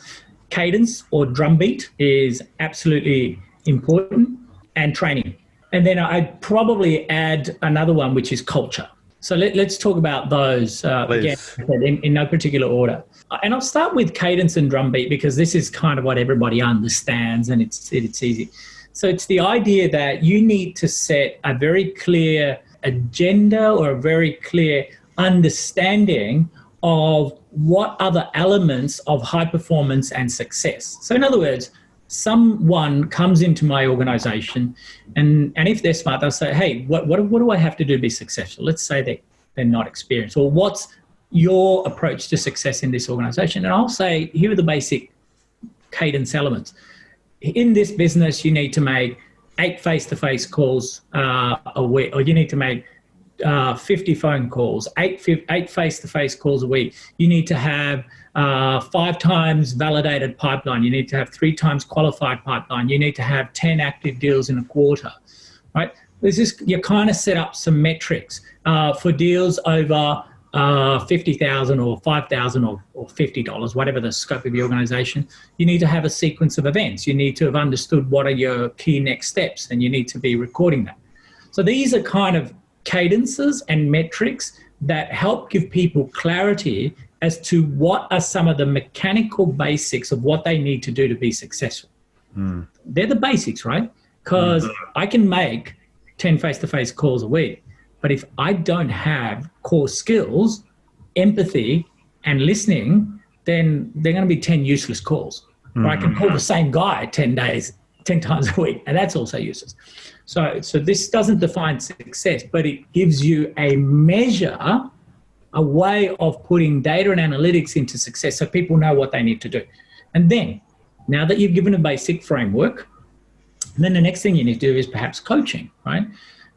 Speaker 1: Cadence or drumbeat is absolutely important, and training. And then I'd probably add another one, which is culture. So let's talk about those again, in no particular order. And I'll start with cadence and drumbeat because this is kind of what everybody understands, and it's easy. So it's the idea that you need to set a very clear agenda or a very clear understanding of what are the elements of high performance and success. So in other words, someone comes into my organization and if they're smart, they'll say, hey, what do I have to do to be successful? Let's say they're not experienced. Or what's your approach to success in this organization? And I'll say, here are the basic cadence elements. In this business, you need to make 8 face-to-face calls a week, or you need to make 50 phone calls, 8 face-to-face calls a week. You need to have 5 times validated pipeline. You need to have 3 times qualified pipeline. You need to have 10 active deals in a quarter, right? You kind of set up some metrics for deals over 50,000 or 5,000 or $50, whatever the scope of the organization. You need to have a sequence of events. You need to have understood what are your key next steps, and you need to be recording that. So these are kind of cadences and metrics that help give people clarity as to what are some of the mechanical basics of what they need to do to be successful. They're the basics, right? Because I can make 10 face-to-face calls a week, but if I don't have core skills, empathy, and listening, then they're going to be 10 useless calls. Or I can call the same guy 10 times a week, and that's also useless. So this doesn't define success, but it gives you a measure, a way of putting data and analytics into success so people know what they need to do. And then, now that you've given a basic framework, then the next thing you need to do is perhaps coaching, right?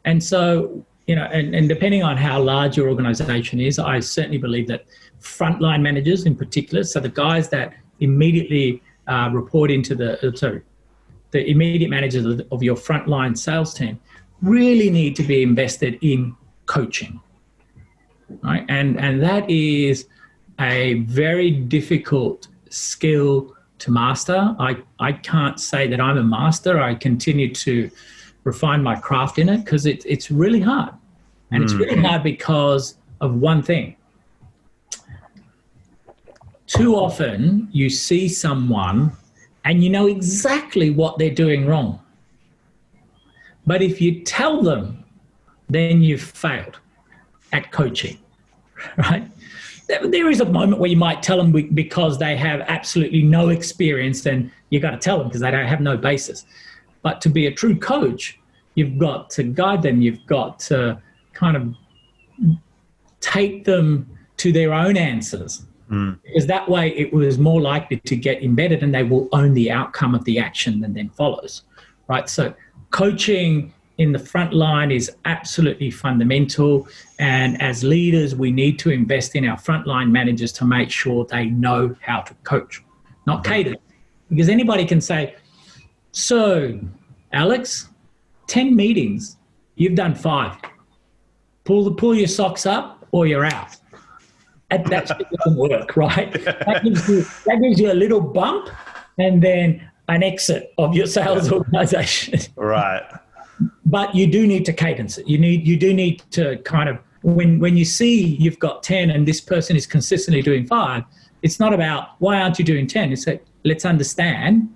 Speaker 1: And so, and depending on how large your organization is, I certainly believe that frontline managers in particular, so the guys that immediately report into the immediate managers of your frontline sales team, really need to be invested in coaching, right? And that is a very difficult skill to master. I can't say that I'm a master. I continue to refine my craft in it because it's really hard. And it's really hard because of one thing. Too often you see someone and you know exactly what they're doing wrong. But if you tell them, then you've failed at coaching, right? There is a moment where you might tell them because they have absolutely no experience, then you got to tell them because they don't have no basis. But to be a true coach, you've got to guide them. You've got to kind of take them to their own answers. Because that way it was more likely to get embedded and they will own the outcome of the action that then follows, right? So coaching in the front line is absolutely fundamental. And as leaders, we need to invest in our frontline managers to make sure they know how to coach, not cater. Because anybody can say, so Alex, 10 meetings, you've done 5. Pull your socks up or you're out. And that doesn't work, right? That gives you a little bump and then an exit of your sales organization.
Speaker 2: Right.
Speaker 1: But you do need to cadence it. You do need to kind of, when you see you've got 10 and this person is consistently doing 5, it's not about why aren't you doing 10? It's like, let's understand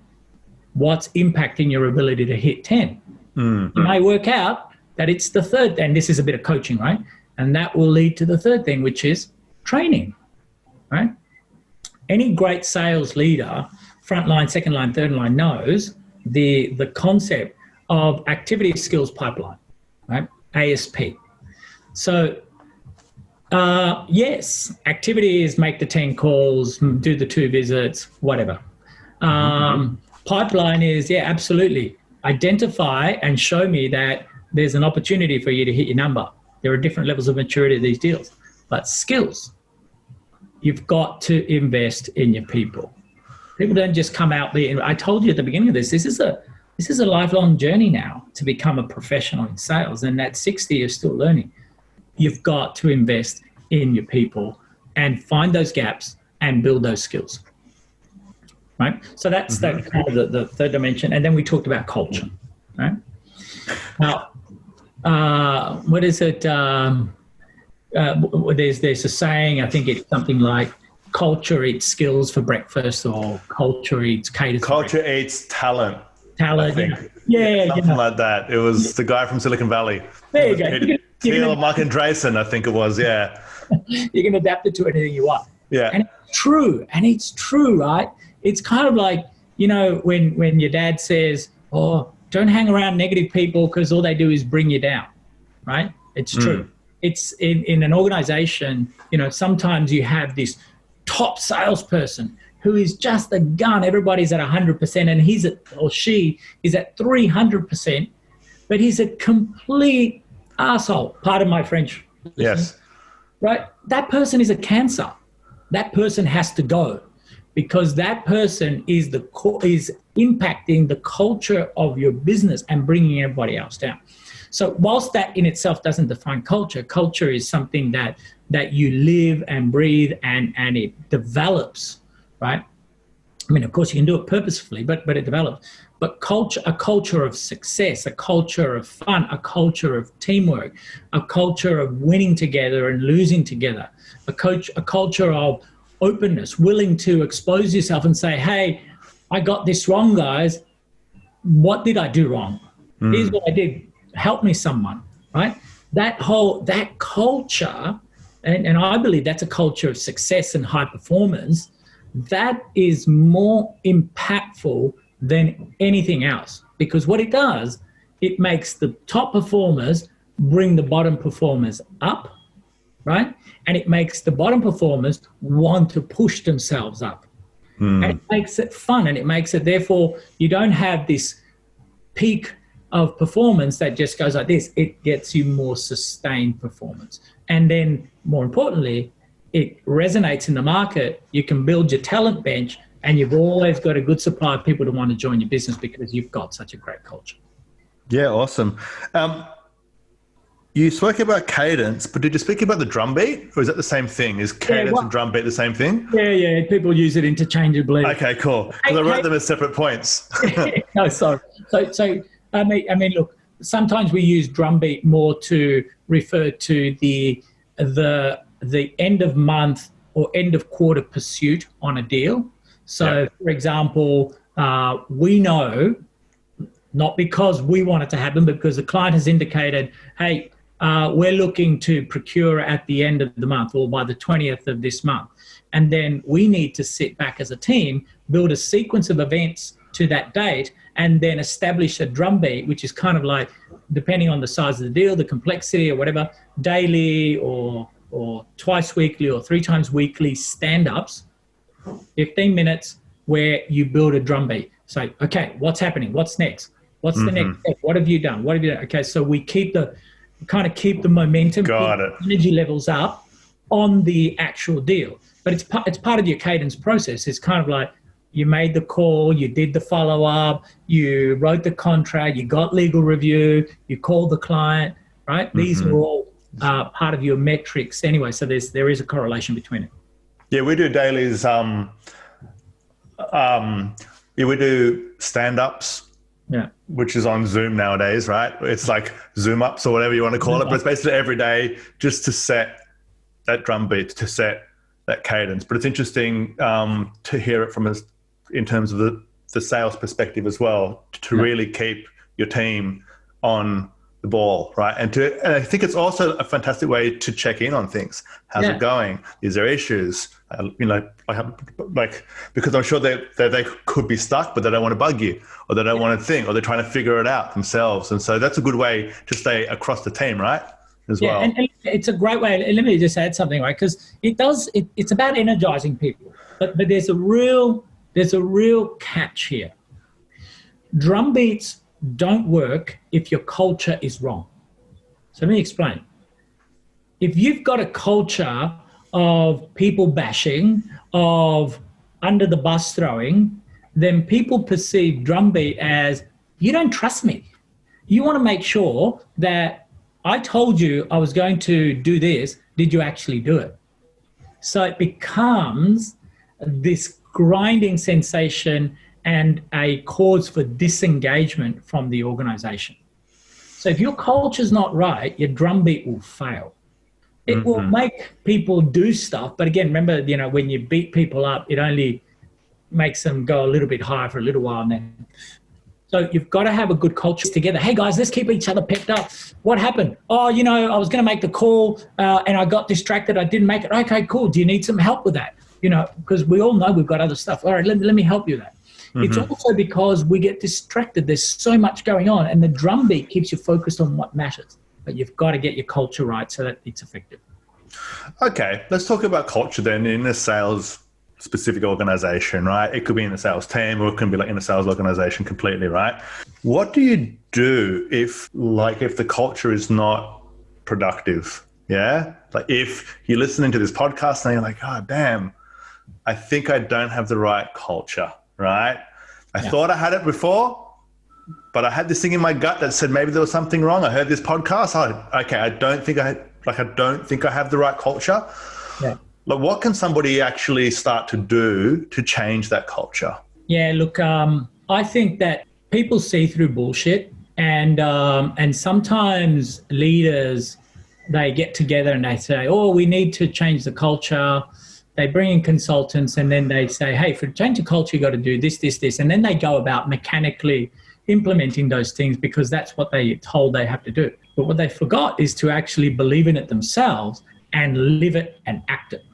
Speaker 1: what's impacting your ability to hit 10. It may work out that it's the third, and this is a bit of coaching, right? And that will lead to the third thing, which is training, right? Any great sales leader, front line, second line, third line, knows the concept of activity skills pipeline, right? ASP. So yes, activity is make the 10 calls, do the 2 visits, whatever. Pipeline is, yeah, absolutely. Identify and show me that there's an opportunity for you to hit your number. There are different levels of maturity of these deals. But skills, you've got to invest in your people. People don't just come out there. I told you at the beginning of this is a lifelong journey now to become a professional in sales. And at 60, you're still learning. You've got to invest in your people and find those gaps and build those skills. Right? So that's that kind of the third dimension. And then we talked about culture. Right? Now, what is it? There's a saying, I think it's something like culture eats skills for breakfast, or culture eats caters.
Speaker 2: Culture eats talent.
Speaker 1: Talent,
Speaker 2: I think.
Speaker 1: Yeah,
Speaker 2: something like that. It was the guy from Silicon Valley.
Speaker 1: There you go.
Speaker 2: Teal, Mark Andreessen, I think it was, yeah.
Speaker 1: You can adapt it to anything you want.
Speaker 2: Yeah.
Speaker 1: And it's true, right? It's kind of like, when your dad says, oh, don't hang around negative people because all they do is bring you down, right? It's true. It's in an organization, sometimes you have this top salesperson who is just a gun. Everybody's at 100% and she is at 300%, but he's a complete arsehole. Pardon my French.
Speaker 2: Yes.
Speaker 1: Right? That person is a cancer. That person has to go because that person is impacting the culture of your business and bringing everybody else down. So whilst that in itself doesn't define culture, culture is something that you live and breathe and it develops, right? I mean, of course, you can do it purposefully, but it develops. But a culture of success, a culture of fun, a culture of teamwork, a culture of winning together and losing together, a culture of openness, willing to expose yourself and say, hey, I got this wrong, guys. What did I do wrong? Here's what I did. Help me, someone, right? That culture, and I believe that's a culture of success and high performance, that is more impactful than anything else. Because what it does, it makes the top performers bring the bottom performers up, right? And it makes the bottom performers want to push themselves up. And it makes it fun, and it makes it, therefore, you don't have this peak of performance that just goes like this. It gets you more sustained performance. And then, more importantly, it resonates in the market. You can build your talent bench, and you've always got a good supply of people to want to join your business because you've got such a great culture.
Speaker 2: Yeah, awesome. You spoke about cadence, but did you speak about the drum beat, or is that the same thing? Is cadence and drum beat the same thing?
Speaker 1: Yeah. People use it interchangeably.
Speaker 2: Okay, cool. Because I wrote them as separate points.
Speaker 1: No, sorry. So I mean, look, sometimes we use drum beat more to refer to the end of month or end of quarter pursuit on a deal. So, for example, we know, not because we want it to happen, but because the client has indicated, hey, we're looking to procure at the end of the month or by the 20th of this month. And then we need to sit back as a team, build a sequence of events to that date, and then establish a drum beat, which is kind of like, depending on the size of the deal, the complexity or whatever, daily or twice weekly or 3 times weekly stand-ups, 15 minutes where you build a drum beat. So, okay, what's happening? What's next? What's the next step? What have you done? What have you done? Okay, so we keep the momentum, energy levels up on the actual deal. But it's part of your cadence process. It's kind of like you made the call, you did the follow-up, you wrote the contract, you got legal review, you called the client, right? These are all part of your metrics anyway. So there is a correlation between it.
Speaker 2: Yeah, we do dailies. We do stand-ups.
Speaker 1: Yeah.
Speaker 2: Which is on Zoom nowadays, right? It's like Zoom ups or whatever you want to call it, but it's basically every day just to set that drum beat, to set that cadence. But it's interesting to hear it from in terms of the sales perspective as well, to really keep your team on the ball, right? And I think it's also a fantastic way to check in on things. How's it going? Is there issues? Because I'm sure they could be stuck, but they don't want to bug you, or they don't want to think, or they're trying to figure it out themselves. And so that's a good way to stay across the team, right? As well.
Speaker 1: And it's a great way. Let me just add something, right? Because it's about energizing people, but there's a real catch here. Drum beats don't work if your culture is wrong. So let me explain. If you've got a culture of people bashing, of under the bus throwing, then people perceive drumbeat as, you don't trust me. You want to make sure that I told you I was going to do this. Did you actually do it? So it becomes this grinding sensation and a cause for disengagement from the organization. So if your culture's not right, your drumbeat will fail. It will make people do stuff. But again, remember, when you beat people up, it only makes them go a little bit higher for a little while. And then, so you've got to have a good culture together. Hey guys, let's keep each other pepped up. What happened? Oh, I was going to make the call and I got distracted. I didn't make it. Okay, cool. Do you need some help with that? Because we all know we've got other stuff. All right, let me help you with that. It's also because we get distracted. There's so much going on, and the drum beat keeps you focused on what matters. But you've got to get your culture right so that it's effective.
Speaker 2: Okay, let's talk about culture then in a sales specific organization, right? It could be in a sales team, or it can be like in a sales organization completely, right? What do you do if the culture is not productive? Yeah. Like if you're listening to this podcast and you're like, oh, damn, I think I don't have the right culture. Right? I thought I had it before, but I had this thing in my gut that said maybe there was something wrong. I heard this podcast. I don't think I have the right culture. Yeah. Like, what can somebody actually start to do to change that culture?
Speaker 1: Yeah, look, I think that people see through bullshit, and sometimes leaders, they get together and they say, oh, we need to change the culture. They bring in consultants and then they say, hey, for change of culture, you got to do this, this, this. And then they go about mechanically implementing those things because that's what they told they have to do. But what they forgot is to actually believe in it themselves and live it and act it.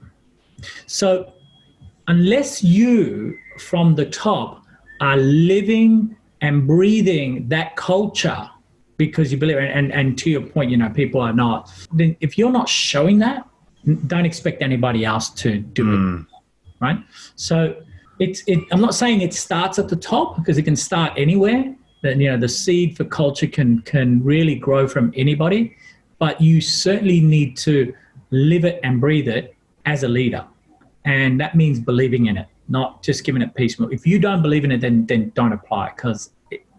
Speaker 1: So unless you from the top are living and breathing that culture because you believe it, and to your point, people are not, then if you're not showing that, don't expect anybody else to do it, right? So I'm not saying it starts at the top because it can start anywhere. The seed for culture can really grow from anybody, but you certainly need to live it and breathe it as a leader. And that means believing in it, not just giving it piecemeal. If you don't believe in it, then don't apply it because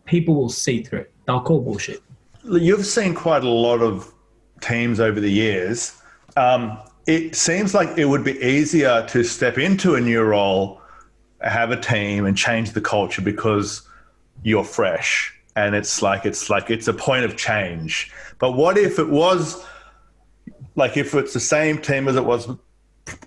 Speaker 1: people will see through it. They'll call bullshit.
Speaker 2: You've seen quite a lot of teams over the years. It seems like it would be easier to step into a new role, have a team and change the culture because you're fresh and it's a point of change. But what if it was if it's the same team as it was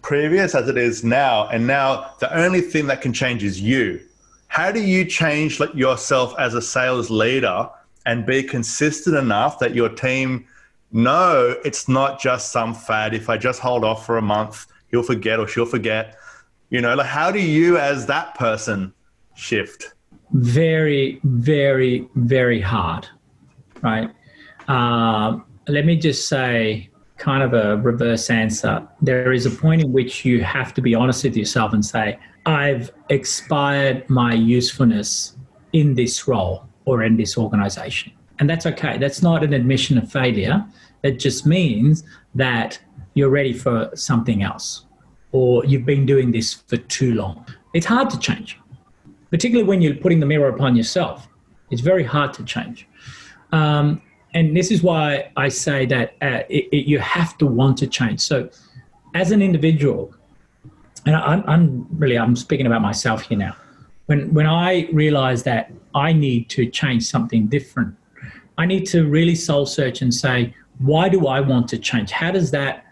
Speaker 2: previous as it is now, and now the only thing that can change is you? How do you change yourself as a sales leader and be consistent enough that your team no, it's not just some fad. If I just hold off for a month, he'll forget or she'll forget. How do you as that person shift?
Speaker 1: Very, very, very hard, right? Let me just say kind of a reverse answer. There is a point in which you have to be honest with yourself and say, I've expired my usefulness in this role or in this organization. And that's okay. That's not an admission of failure. It just means that you're ready for something else or you've been doing this for too long. It's hard to change, particularly when you're putting the mirror upon yourself. It's very hard to change. And this is why I say that you have to want to change. So as an individual, and I'm speaking about myself here now, when I realize that I need to change something different, I need to really soul search and say, why do I want to change? How does that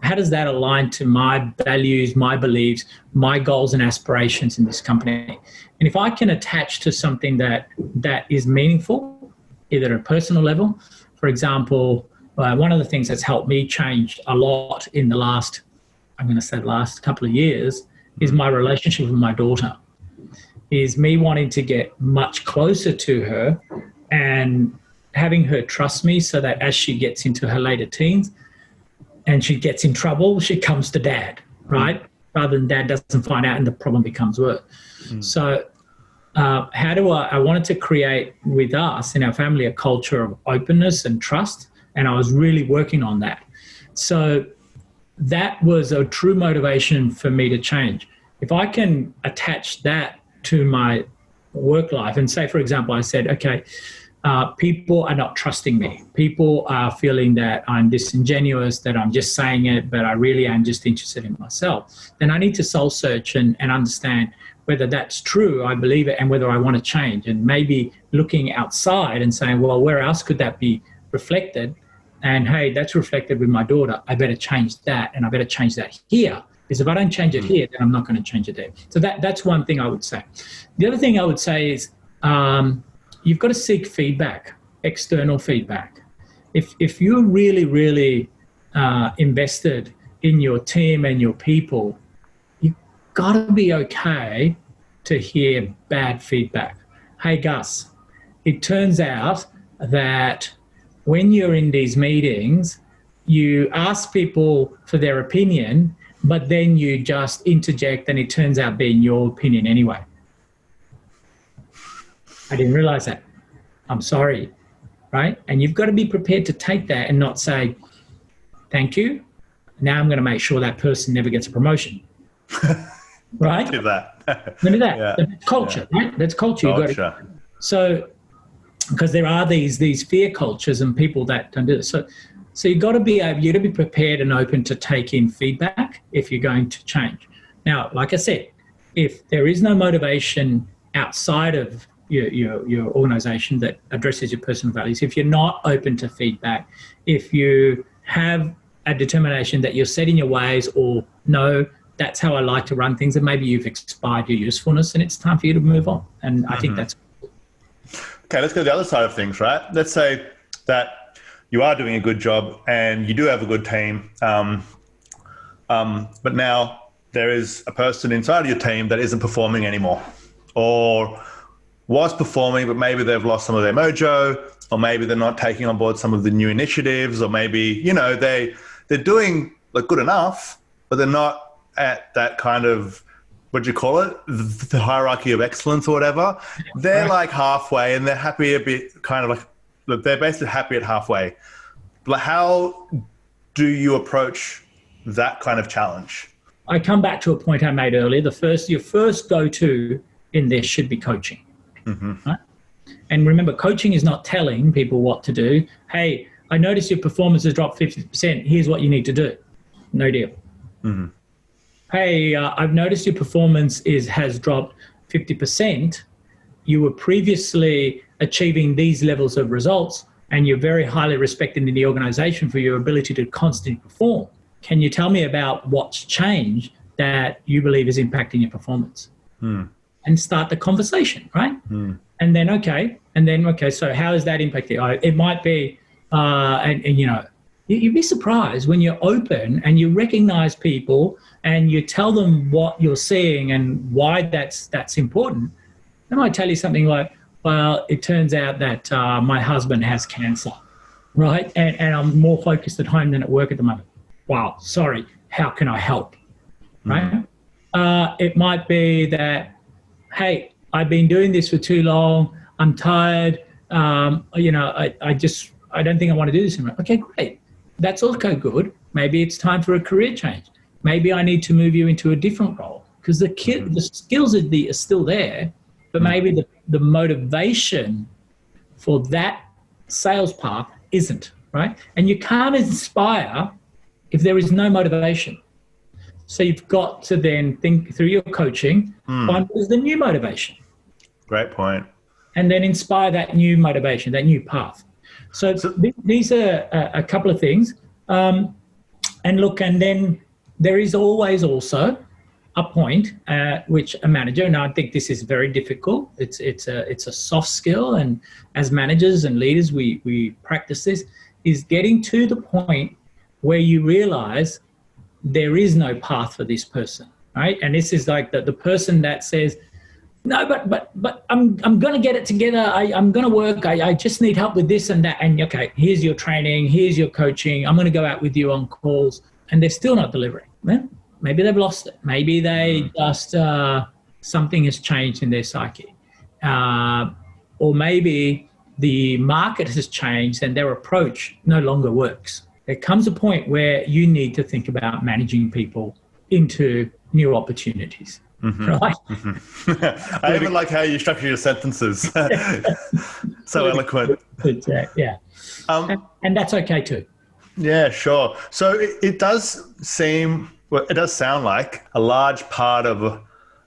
Speaker 1: align to my values, my beliefs, my goals and aspirations in this company? And if I can attach to something that is meaningful, either at a personal level, For example, one of the things that's helped me change a lot in the last couple of years is my relationship with my daughter. Is me wanting to get much closer to her and having her trust me so that as she gets into her later teens and she gets in trouble, she comes to dad, right? Rather than dad doesn't find out and the problem becomes worse. So I wanted to create with us in our family a culture of openness and trust, and I was really working on that. So that was a true motivation for me to change. If I can attach that to my work life and say, for example, I said, okay, people are not trusting me. People are feeling that I'm disingenuous, that I'm just saying it, but I really am just interested in myself. Then I need to soul search and understand whether that's true, I believe it, and whether I want to change. And maybe looking outside and saying, well, where else could that be reflected? And hey, that's reflected with my daughter. I better change that, and I better change that here. Because if I don't change it here, then I'm not going to change it there. So that's one thing I would say. The other thing I would say is you've got to seek feedback, external feedback. If you're really, really invested in your team and your people, you've got to be okay to hear bad feedback. Hey, Gus, it turns out that when you're in these meetings, you ask people for their opinion, but then you just interject and it turns out being your opinion anyway. I didn't realize that. I'm sorry, right? And you've got to be prepared to take that and not say, thank you. Now I'm going to make sure that person never gets a promotion. Right?
Speaker 2: Do that.
Speaker 1: Look at that. Yeah. That's culture, right? That's culture. You've got to, so, because there are these fear cultures and people that don't do this. So you've got to be prepared and open to take in feedback if you're going to change. Now, like I said, if there is no motivation outside of your organization that addresses your personal values, if you're not open to feedback, if you have a determination that you're set in your ways or no, that's how I like to run things, and maybe you've expired your usefulness and it's time for you to move on. And I think that's...
Speaker 2: Okay, let's go to the other side of things, right? Let's say that you are doing a good job and you do have a good team, but now there is a person inside of your team that isn't performing anymore, or was performing, but maybe they've lost some of their mojo, or maybe they're not taking on board some of the new initiatives, or maybe, they're doing good enough, but they're not at that kind of, what do you call it? The hierarchy of excellence or whatever. They're like halfway and they're happy a bit, kind of like, they're basically happy at halfway. But how do you approach that kind of challenge?
Speaker 1: I come back to a point I made earlier. Your first go-to in this should be coaching. Right? And remember, coaching is not telling people what to do. Hey, I noticed your performance has dropped 50%. Here's what you need to do. No deal. Hey, I've noticed your performance has dropped 50%. You were previously achieving these levels of results and you're very highly respected in the organization for your ability to constantly perform. Can you tell me about what's changed that you believe is impacting your performance? And start the conversation, right? And then, okay, so how is that impacting? It might be, you'd be surprised when you're open and you recognize people and you tell them what you're seeing and why that's important. They might tell you something like, well, it turns out that my husband has cancer, right? And I'm more focused at home than at work at the moment. Wow, sorry, how can I help, right? It might be that, hey, I've been doing this for too long. I'm tired. I don't think I want to do this anymore. Okay, great. That's also good. Maybe it's time for a career change. Maybe I need to move you into a different role because the skills are still there, but maybe the motivation for that sales path isn't, right? And you can't inspire if there is no motivation. So you've got to then think through your coaching, find what is the new motivation.
Speaker 2: Great point.
Speaker 1: And then inspire that new motivation, that new path. So these are a couple of things. And then there is always also a point at which a manager, and I think this is very difficult. It's a soft skill, and as managers and leaders, we practice this, is getting to the point where you realize there is no path for this person, right? And this is like the person that says, no, but I'm going to get it together. I'm going to work. I just need help with this and that. And okay, here's your training. Here's your coaching. I'm going to go out with you on calls. And they're still not delivering. Well, maybe they've lost it. Maybe they just, something has changed in their psyche. Or maybe the market has changed and their approach no longer works. There comes a point where you need to think about managing people into new opportunities. Right?
Speaker 2: I even like how you structure your sentences. So eloquent.
Speaker 1: Yeah. And that's okay too.
Speaker 2: Yeah, sure. So it does seem, well, it does sound like a large part of a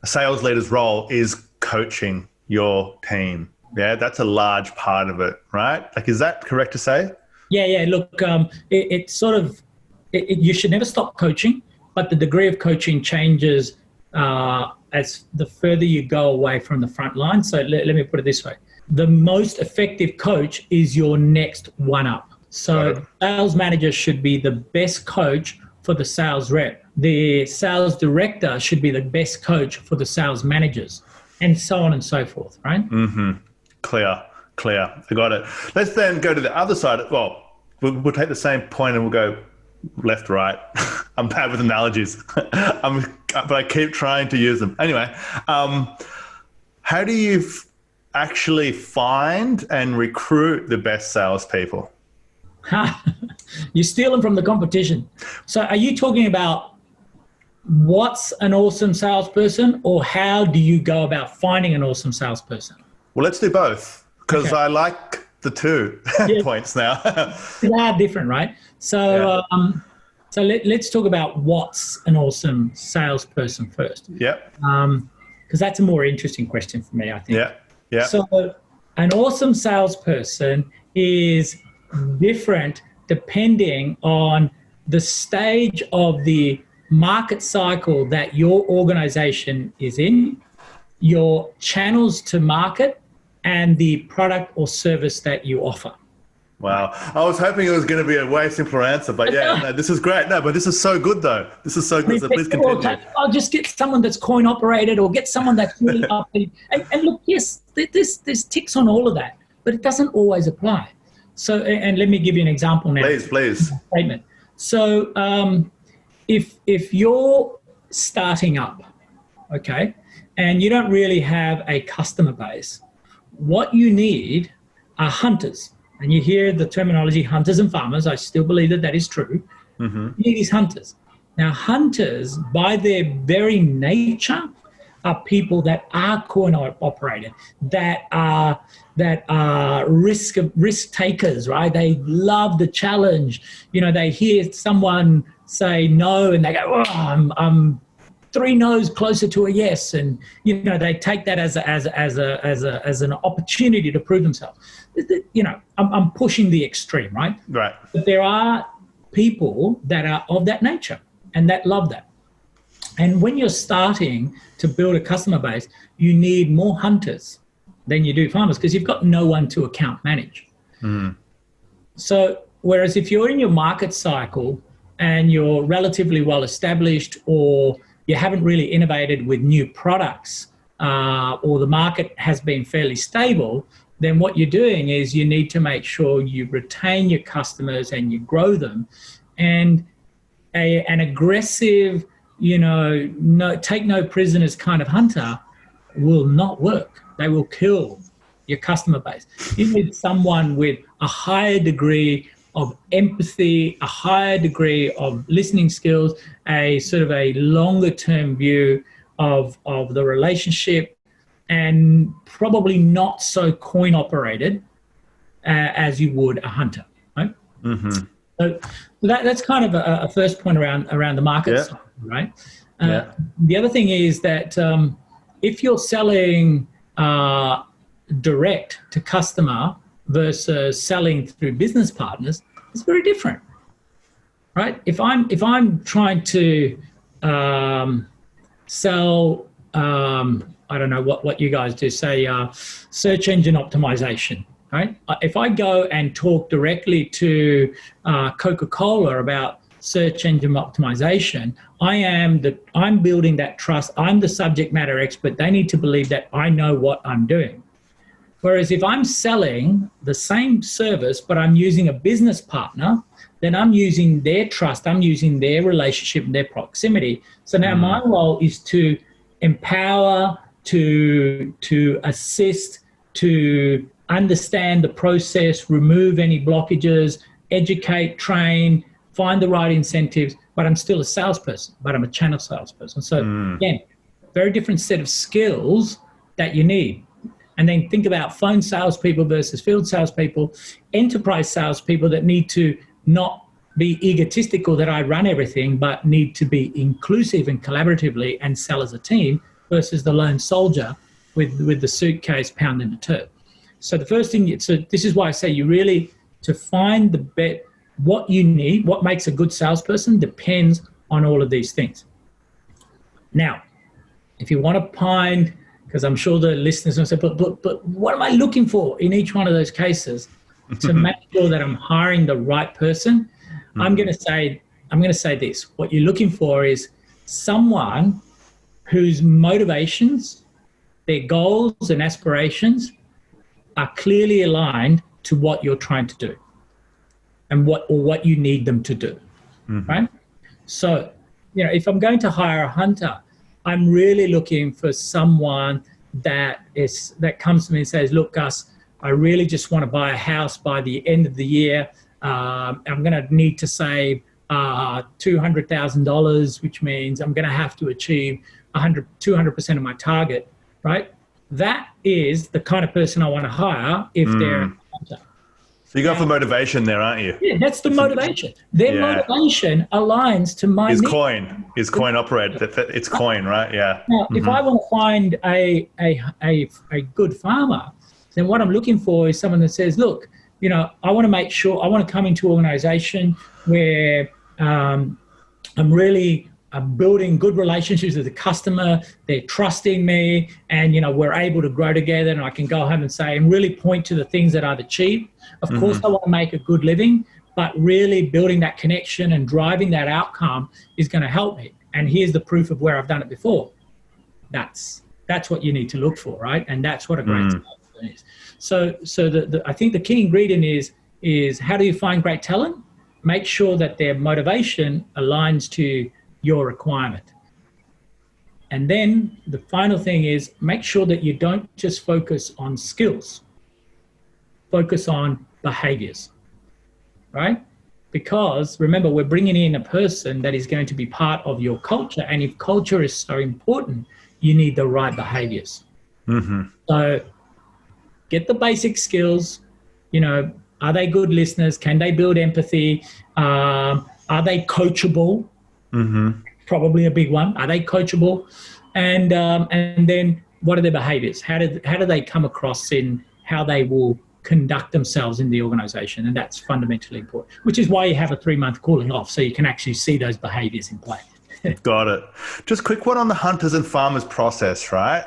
Speaker 2: sales leader's role is coaching your team. Yeah, that's a large part of it, right? Like, is that correct to say?
Speaker 1: Yeah. Look, it's sort of, you should never stop coaching, but the degree of coaching changes as the further you go away from the front line. So let me put it this way. The most effective coach is your next one-up. So the sales manager should be the best coach for the sales rep. The sales director should be the best coach for the sales managers, and so on and so forth, right?
Speaker 2: Clear. I got it. Let's then go to the other side. Well, we'll take the same point and we'll go left, right. I'm bad with analogies, but I keep trying to use them. Anyway, how do you actually find and recruit the best salespeople?
Speaker 1: You steal them from the competition. So are you talking about what's an awesome salesperson, or how do you go about finding an awesome salesperson?
Speaker 2: Well, let's do both, because I like the two points now.
Speaker 1: They are different, right? So let's talk about what's an awesome salesperson first.
Speaker 2: Yep.
Speaker 1: Because that's a more interesting question for me, I think.
Speaker 2: Yeah.
Speaker 1: So an awesome salesperson is different depending on the stage of the market cycle that your organization is in, your channels to market, and the product or service that you offer.
Speaker 2: Wow. I was hoping it was going to be a way simpler answer, but no, this is great. No, but this is so good though. This is so good. So please continue.
Speaker 1: I'll just get someone that's coin operated, or get someone that's really upbeat. And look, yes, there's ticks on all of that, but it doesn't always apply. So, and let me give you an example now.
Speaker 2: Please.
Speaker 1: Statement. So, if you're starting up, okay, and you don't really have a customer base, what you need are hunters. And you hear the terminology hunters and farmers. I still believe that is true. You need these hunters. Now, hunters, by their very nature, are people that are coin operated, that are risk takers, right? They love the challenge. You know, they hear someone say no, and they go, "Oh, I'm 3 no's closer to a yes," and you know, they take that as an opportunity to prove themselves. You know, I'm pushing the extreme, right?
Speaker 2: Right.
Speaker 1: But there are people that are of that nature and that love that. And when you're starting to build a customer base, you need more hunters than you do farmers, because you've got no one to account manage. So whereas if you're in your market cycle and you're relatively well established, or you haven't really innovated with new products, or the market has been fairly stable, then what you're doing is you need to make sure you retain your customers and you grow them. And an aggressive, you know, take no prisoners kind of hunter will not work. They will kill your customer base. You need someone with a higher degree of empathy, a higher degree of listening skills, a sort of a longer term view of the relationship, and probably not so coin operated as you would a hunter, right? So that's kind of a first point around the market side, right? The other thing is that if you're selling direct to customer versus selling through business partners, it's very different, right? If I'm trying to sell, I don't know what you guys do, say search engine optimization, right? If I go and talk directly to Coca-Cola about search engine optimization, I'm building that trust. I'm the subject matter expert. They need to believe that I know what I'm doing. Whereas if I'm selling the same service, but I'm using a business partner, then I'm using their trust, I'm using their relationship and their proximity. So now my role is to empower, to assist, to understand the process, remove any blockages, educate, train, find the right incentives, but I'm still a salesperson, but I'm a channel salesperson. So again, very different set of skills that you need. And then think about phone salespeople versus field salespeople, enterprise salespeople that need to not be egotistical that I run everything, but need to be inclusive and collaboratively and sell as a team, versus the lone soldier with the suitcase pounding the turf. So the first thing, so this is why I say you really, to find what you need, what makes a good salesperson depends on all of these things. Now, if you want to find, because I'm sure the listeners will say, but what am I looking for in each one of those cases to make sure that I'm hiring the right person? I'm going to say this. What you're looking for is someone whose motivations, their goals and aspirations are clearly aligned to what you're trying to do and what you need them to do, right? So, if I'm going to hire a hunter, I'm really looking for someone that comes to me and says, look, Gus, I really just want to buy a house by the end of the year. I'm going to need to save $200,000, which means I'm going to have to achieve 200% of my target, right? That is the kind of person I want to hire if they're a hunter.
Speaker 2: So you go for motivation there, aren't you?
Speaker 1: Yeah, that's the motivation. Their motivation aligns to my needs.
Speaker 2: Is coin operate? It's coin, right? Yeah.
Speaker 1: Now, if I want to find a good farmer, then what I'm looking for is someone that says, look, I want to make sure, I want to come into an organization where I'm building good relationships with the customer, they're trusting me, and, we're able to grow together, and I can go home and say, and really point to the things that I've achieved. Of course, I want to make a good living, but really building that connection and driving that outcome is going to help me. And here's the proof of where I've done it before. That's what you need to look for, right? And that's what a great salesperson is. So I think the key ingredient is how do you find great talent? Make sure that their motivation aligns to your requirement. And then the final thing is make sure that you don't just focus on skills. Focus on behaviors, right? Because remember, we're bringing in a person that is going to be part of your culture. And if culture is so important, you need the right behaviors. So get the basic skills. Are they good listeners? Can they build empathy? Are they coachable? Probably a big one. Are they coachable? And then what are their behaviors? How do they come across in how they will conduct themselves in the organization? And that's fundamentally important, which is why you have a 3-month cooling off, so you can actually see those behaviors in play.
Speaker 2: Got it. Just quick one on the hunters and farmers process, right?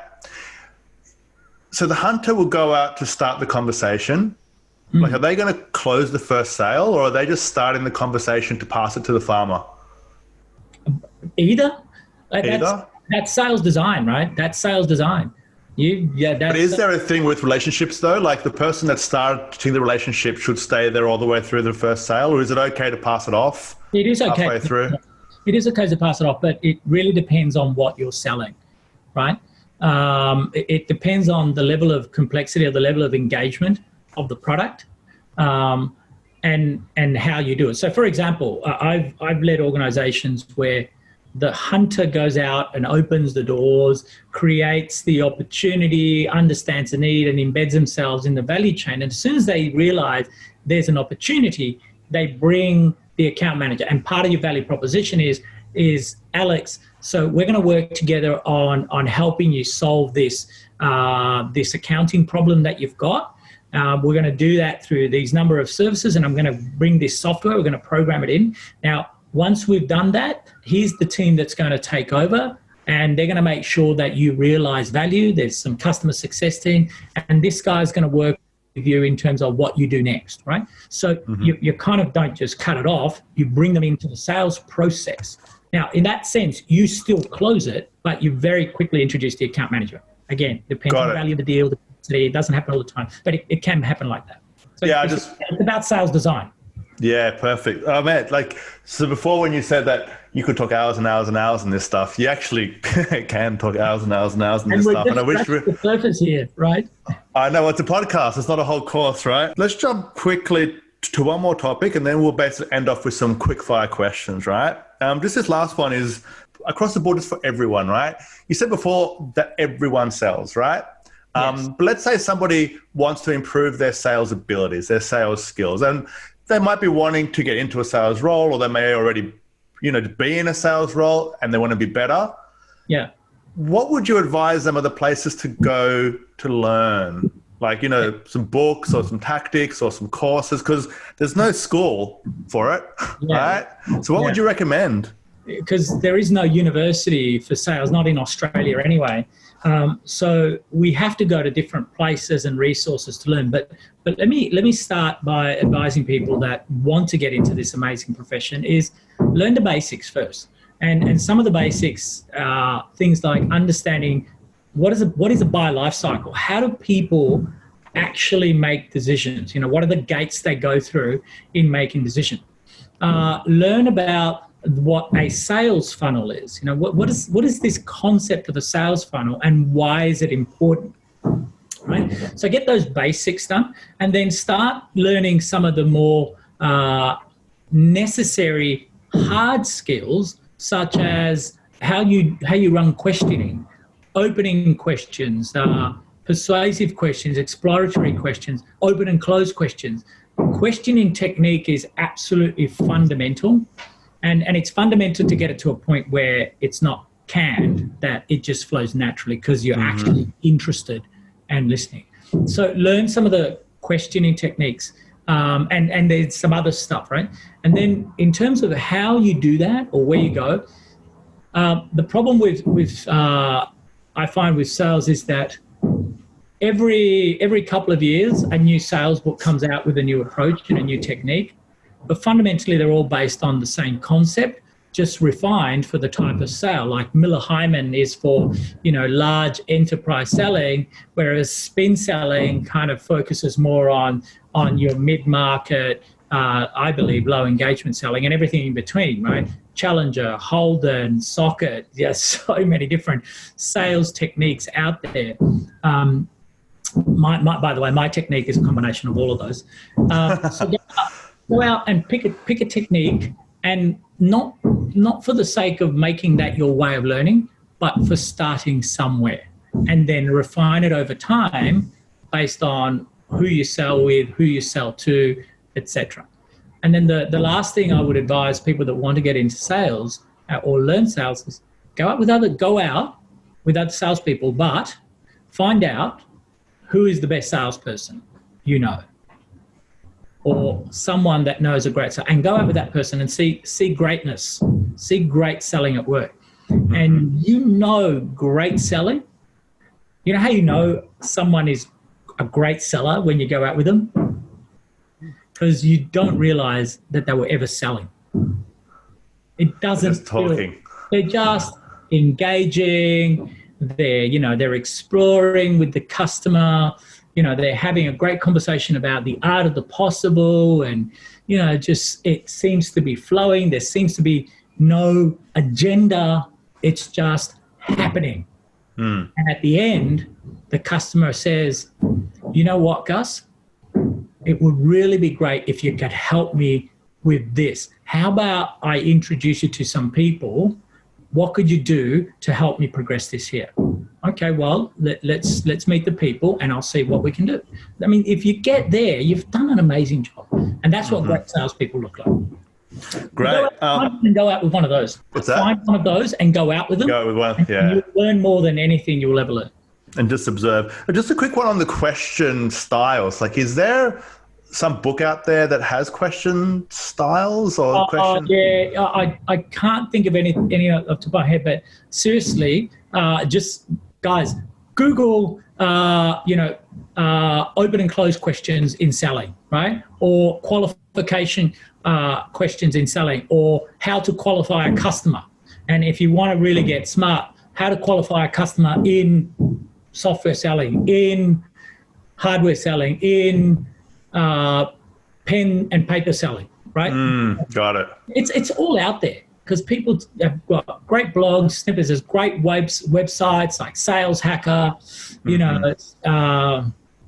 Speaker 2: So the hunter will go out to start the conversation. Like, are they going to close the first sale, or are they just starting the conversation to pass it to the farmer?
Speaker 1: Either. That's sales design, right? That's sales design. But
Speaker 2: is there a thing with relationships though? Like the person that's starting the relationship should stay there all the way through the first sale, or is it okay to pass it off?
Speaker 1: It is okay.
Speaker 2: Halfway through?
Speaker 1: It is okay to pass it off, but it really depends on what you're selling, right? It depends on the level of complexity or the level of engagement of the product, and how you do it. So, for example, I've led organizations where the hunter goes out and opens the doors, creates the opportunity, understands the need, and embeds themselves in the value chain. And as soon as they realize there's an opportunity, they bring the account manager. And part of your value proposition is Alex, so we're going to work together on helping you solve this accounting problem that you've got. We're going to do that through these number of services, and I'm going to bring this software. We're going to program it in. Now, once we've done that, here's the team that's going to take over and they're going to make sure that you realize value. There's some customer success team, and this guy's going to work with you in terms of what you do next, right? So you kind of don't just cut it off, you bring them into the sales process. Now, in that sense, you still close it, but you very quickly introduce the account manager. Again, depends on the value of the deal, the complexity. It doesn't happen all the time, but it can happen like that. So it's about sales design.
Speaker 2: Yeah, perfect. Oh man, so before when you said that you could talk hours and hours and hours on this stuff, you actually can talk hours and hours and hours on this stuff.
Speaker 1: And I wish the surface here, right?
Speaker 2: I know, it's a podcast. It's not a whole course, right? Let's jump quickly to one more topic, and then we'll basically end off with some quick fire questions, right? Just this last one is across the board, is for everyone, right? You said before that everyone sells, right? Yes. But let's say somebody wants to improve their sales abilities, their sales skills, and they might be wanting to get into a sales role, or they may already, be in a sales role and they want to be better. Yeah. What would you advise them are the places to go to learn? Some books or some tactics or some courses, because there's no school for it, right? So what would you recommend?
Speaker 1: Because there is no university for sales, not in Australia anyway. So we have to go to different places and resources to learn. But let me start by advising people that want to get into this amazing profession is learn the basics first. And some of the basics are things like understanding what is a buyer life cycle? How do people actually make decisions? What are the gates they go through in making decisions? Learn about what a sales funnel is. What is this concept of a sales funnel, and why is it important? Right? So get those basics done, and then start learning some of the more necessary hard skills, such as how you run questioning, opening questions, persuasive questions, exploratory questions, open and close questions. Questioning technique is absolutely fundamental. And it's fundamental to get it to a point where it's not canned, that it just flows naturally because you're actually interested and listening. So learn some of the questioning techniques, and there's some other stuff, right? And then in terms of how you do that or where you go, the problem with I find with sales is that every couple of years a new sales book comes out with a new approach and a new technique. But fundamentally, they're all based on the same concept, just refined for the type of sale. Like Miller Hyman is for, large enterprise selling, whereas spin selling kind of focuses more on your mid-market, I believe, low engagement selling and everything in between, right? Challenger, Holden, Socket. There's so many different sales techniques out there. By the way, my technique is a combination of all of those. So go out and pick a technique, and not for the sake of making that your way of learning, but for starting somewhere, and then refine it over time based on who you sell with, who you sell to, etc. And then the last thing I would advise people that want to get into sales or learn sales is go out with other salespeople, but find out who is the best salesperson or someone that knows a great seller, and go out with that person and see greatness, see great selling at work. And great selling, how you know someone is a great seller when you go out with them? Because you don't realize that they were ever selling. It doesn't
Speaker 2: just talking.
Speaker 1: They're just engaging, they're exploring with the customer. They're having a great conversation about the art of the possible, and, it seems to be flowing. There seems to be no agenda. It's just happening. And at the end, the customer says, you know what, Gus? It would really be great if you could help me with this. How about I introduce you to some people? What could you do to help me progress this here? Okay, well, let's meet the people, and I'll see what we can do. I mean, if you get there, you've done an amazing job. And that's what great salespeople look like.
Speaker 2: Great.
Speaker 1: Go out with one of those.
Speaker 2: What's that?
Speaker 1: Find one of those and go out with them.
Speaker 2: Go with one, yeah.
Speaker 1: You'll learn more than anything you'll ever learn.
Speaker 2: And just observe. Just a quick one on the question styles. Is there some book out there that has question styles or question?
Speaker 1: Yeah, I can't think of any off the top of my head, but seriously, just guys, Google, open and close questions in selling, right? Or qualification questions in selling, or how to qualify a customer. And if you want to really get smart, how to qualify a customer in software selling, in hardware selling, in pen and paper selling, right?
Speaker 2: Got it.
Speaker 1: It's all out there because people have got great blogs, snippets. There's great websites like Sales Hacker,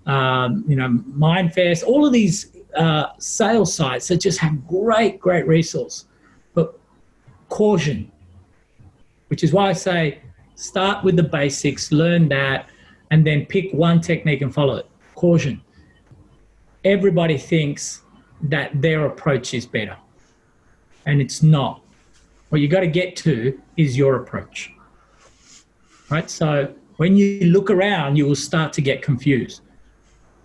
Speaker 1: Mindfest. All of these sales sites that just have great resource. But caution, which is why I say start with the basics, learn that, and then pick one technique and follow it. Caution. Everybody thinks that their approach is better, and it's not. What you got to get to is your approach, right? So when you look around, you will start to get confused.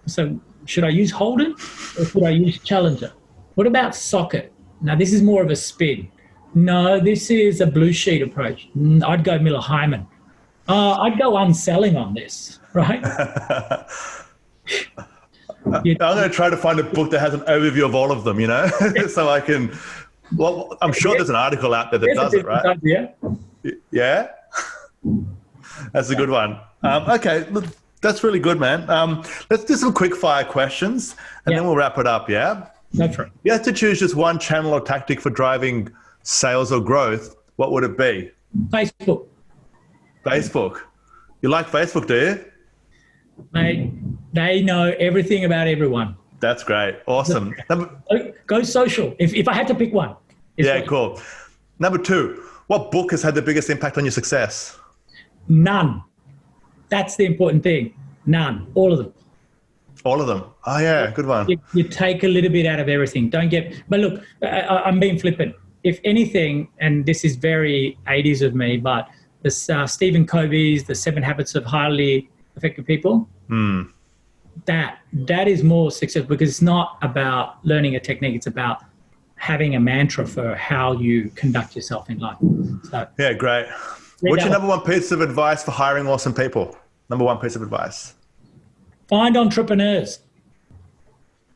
Speaker 1: So should I use Holden or should I use Challenger? What about Socket? Now, this is more of a spin. No, this is a blue sheet approach. I'd go Miller Hyman. I'd go unselling on this, right?
Speaker 2: I'm going to try to find a book that has an overview of all of them, so I can, I'm sure there's an article out there that does it, right?
Speaker 1: Yeah.
Speaker 2: Yeah? That's a good one. Okay, look, that's really good, man. Let's do some quick fire questions and then we'll wrap it up, yeah?
Speaker 1: That's right.
Speaker 2: You have to choose just one channel or tactic for driving sales or growth. What would it be?
Speaker 1: Facebook.
Speaker 2: Facebook. You like Facebook, do you?
Speaker 1: Mate, they know everything about everyone.
Speaker 2: That's great. Awesome.
Speaker 1: Go social. If I had to pick one.
Speaker 2: Yeah, cool. Number 2, what book has had the biggest impact on your success?
Speaker 1: None. That's the important thing. None. All of them.
Speaker 2: All of them. Oh, yeah. Good one.
Speaker 1: You take a little bit out of everything. But look, I'm being flippant. If anything, and this is very 80s of me, but this Stephen Covey's The 7 Habits of Highly Effective People, that is more successful because it's not about learning a technique. It's about having a mantra for how you conduct yourself in life. So,
Speaker 2: yeah, great. What's your number one piece of advice for hiring awesome people? Number one piece of advice.
Speaker 1: Find entrepreneurs.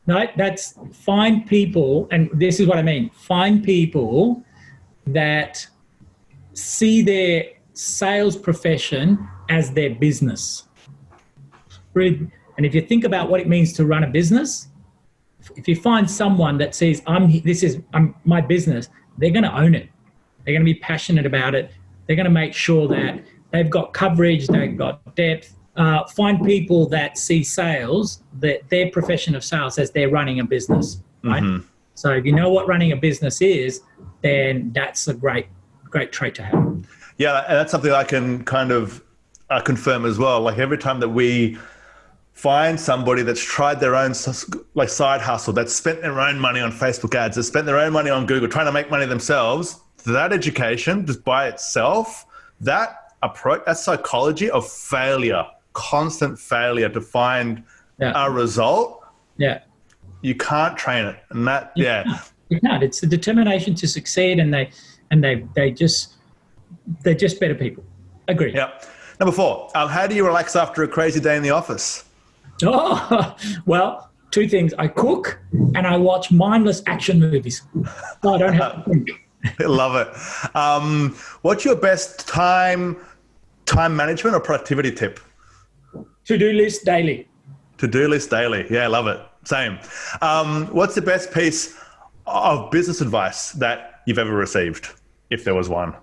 Speaker 1: Right? That's find people, and this is what I mean. Find people that see their sales profession as their business. And if you think about what it means to run a business, if you find someone that says, I'm my business, they're going to own it. They're going to be passionate about it. They're going to make sure that they've got coverage, they've got depth. Find people that see sales, that their profession of sales as they're running a business, right? Mm-hmm. So if you know what running a business is, then that's a great trait to have.
Speaker 2: Yeah, and that's something I can kind of confirm as well. Like every time that we find somebody that's tried their own like side hustle, that's spent their own money on Facebook ads, that's spent their own money on Google, trying to make money themselves, that education just by itself, that approach, that psychology of failure, constant failure to find a result.
Speaker 1: Yeah.
Speaker 2: You can't train it. And that,
Speaker 1: You can't. It's the determination to succeed, and they're just better people. Agree.
Speaker 2: Yeah. Number 4, how do you relax after a crazy day in the office?
Speaker 1: Oh, well, 2 things. I cook and I watch mindless action movies. So I don't have to think.
Speaker 2: I love it. What's your best time management or productivity tip?
Speaker 1: To-do list daily.
Speaker 2: To-do list daily. Yeah, I love it. Same. What's the best piece of business advice that you've ever received, if there was one?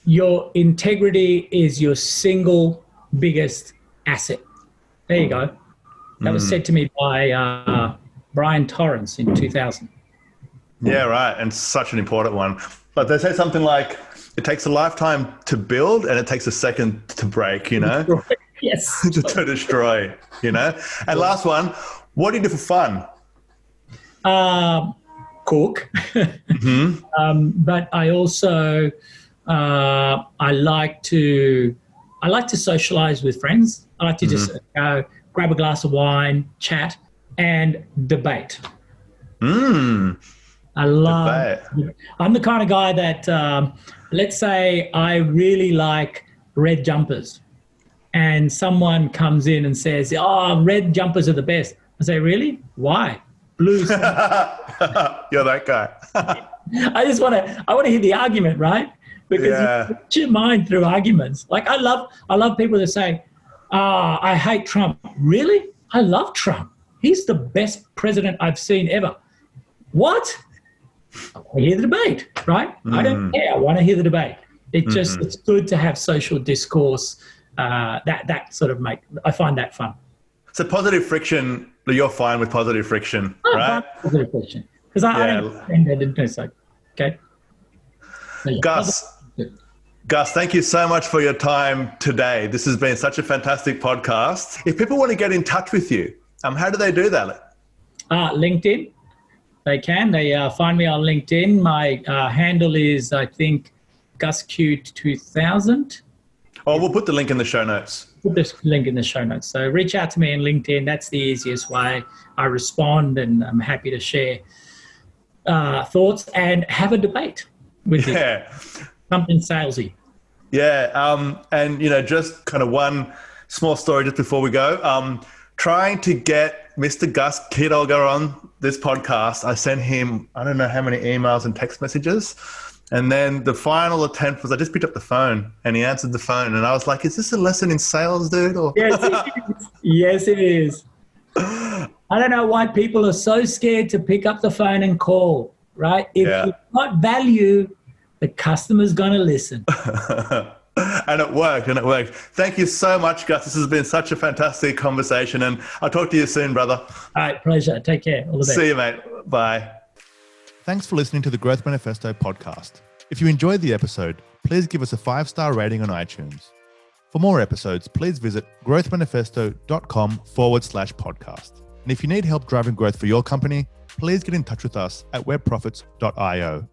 Speaker 1: Your integrity is your single biggest asset. There you go. That was said to me by Brian Torrance in 2000.
Speaker 2: Yeah, right. And such an important one. But they say something like, it takes a lifetime to build and it takes a second to break,
Speaker 1: Yes.
Speaker 2: to destroy, And last one, what do you do for fun?
Speaker 1: Cook. Mm-hmm. But I also, I like to socialize with friends. I like to just go grab a glass of wine, chat. and debate.
Speaker 2: Mm.
Speaker 1: I love, I'm the kind of guy that, let's say I really like red jumpers and someone comes in and says, oh, red jumpers are the best. I say, really? Why? Blue.
Speaker 2: You're that guy.
Speaker 1: I want to hear the argument, right? Because you put your mind through arguments. Like I love people that say, I hate Trump. Really? I love Trump. He's the best president I've seen ever. What? I want to hear the debate, right? I don't care. I want to hear the debate. It's good to have social discourse. That sort of I find that fun.
Speaker 2: So positive friction, you're fine with positive friction, right?
Speaker 1: Positive friction. Because I don't think I didn't do so. Okay. So, yeah.
Speaker 2: Gus, thank you so much for your time today. This has been such a fantastic podcast. If people want to get in touch with you, how do they do that?
Speaker 1: LinkedIn. They can. They find me on LinkedIn. My handle is, I think, GusQ2000.
Speaker 2: Oh, we'll put the link in the show notes.
Speaker 1: Put this link in the show notes. So reach out to me on LinkedIn. That's the easiest way. I respond and I'm happy to share thoughts and have a debate with you. Something salesy.
Speaker 2: Yeah. And, just kind of one small story just before we go. Trying to get Mr. Gus Quiroga on this podcast, I sent him, I don't know how many emails and text messages. And then the final attempt was I just picked up the phone and he answered the phone. And I was like, is this a lesson in sales, dude? Or
Speaker 1: Yes, it is. Yes, it is. I don't know why people are so scared to pick up the phone and call, right? If you've got value, the customer's going to listen.
Speaker 2: And it worked. Thank you so much, Gus. This has been such a fantastic conversation. And I'll talk to you soon, brother.
Speaker 1: All right, pleasure. Take care. All the best.
Speaker 2: See you, mate. Bye. Thanks for listening to the Growth Manifesto podcast. If you enjoyed the episode, please give us a 5-star rating on iTunes. For more episodes, please visit growthmanifesto.com/podcast. And if you need help driving growth for your company, please get in touch with us at webprofits.io.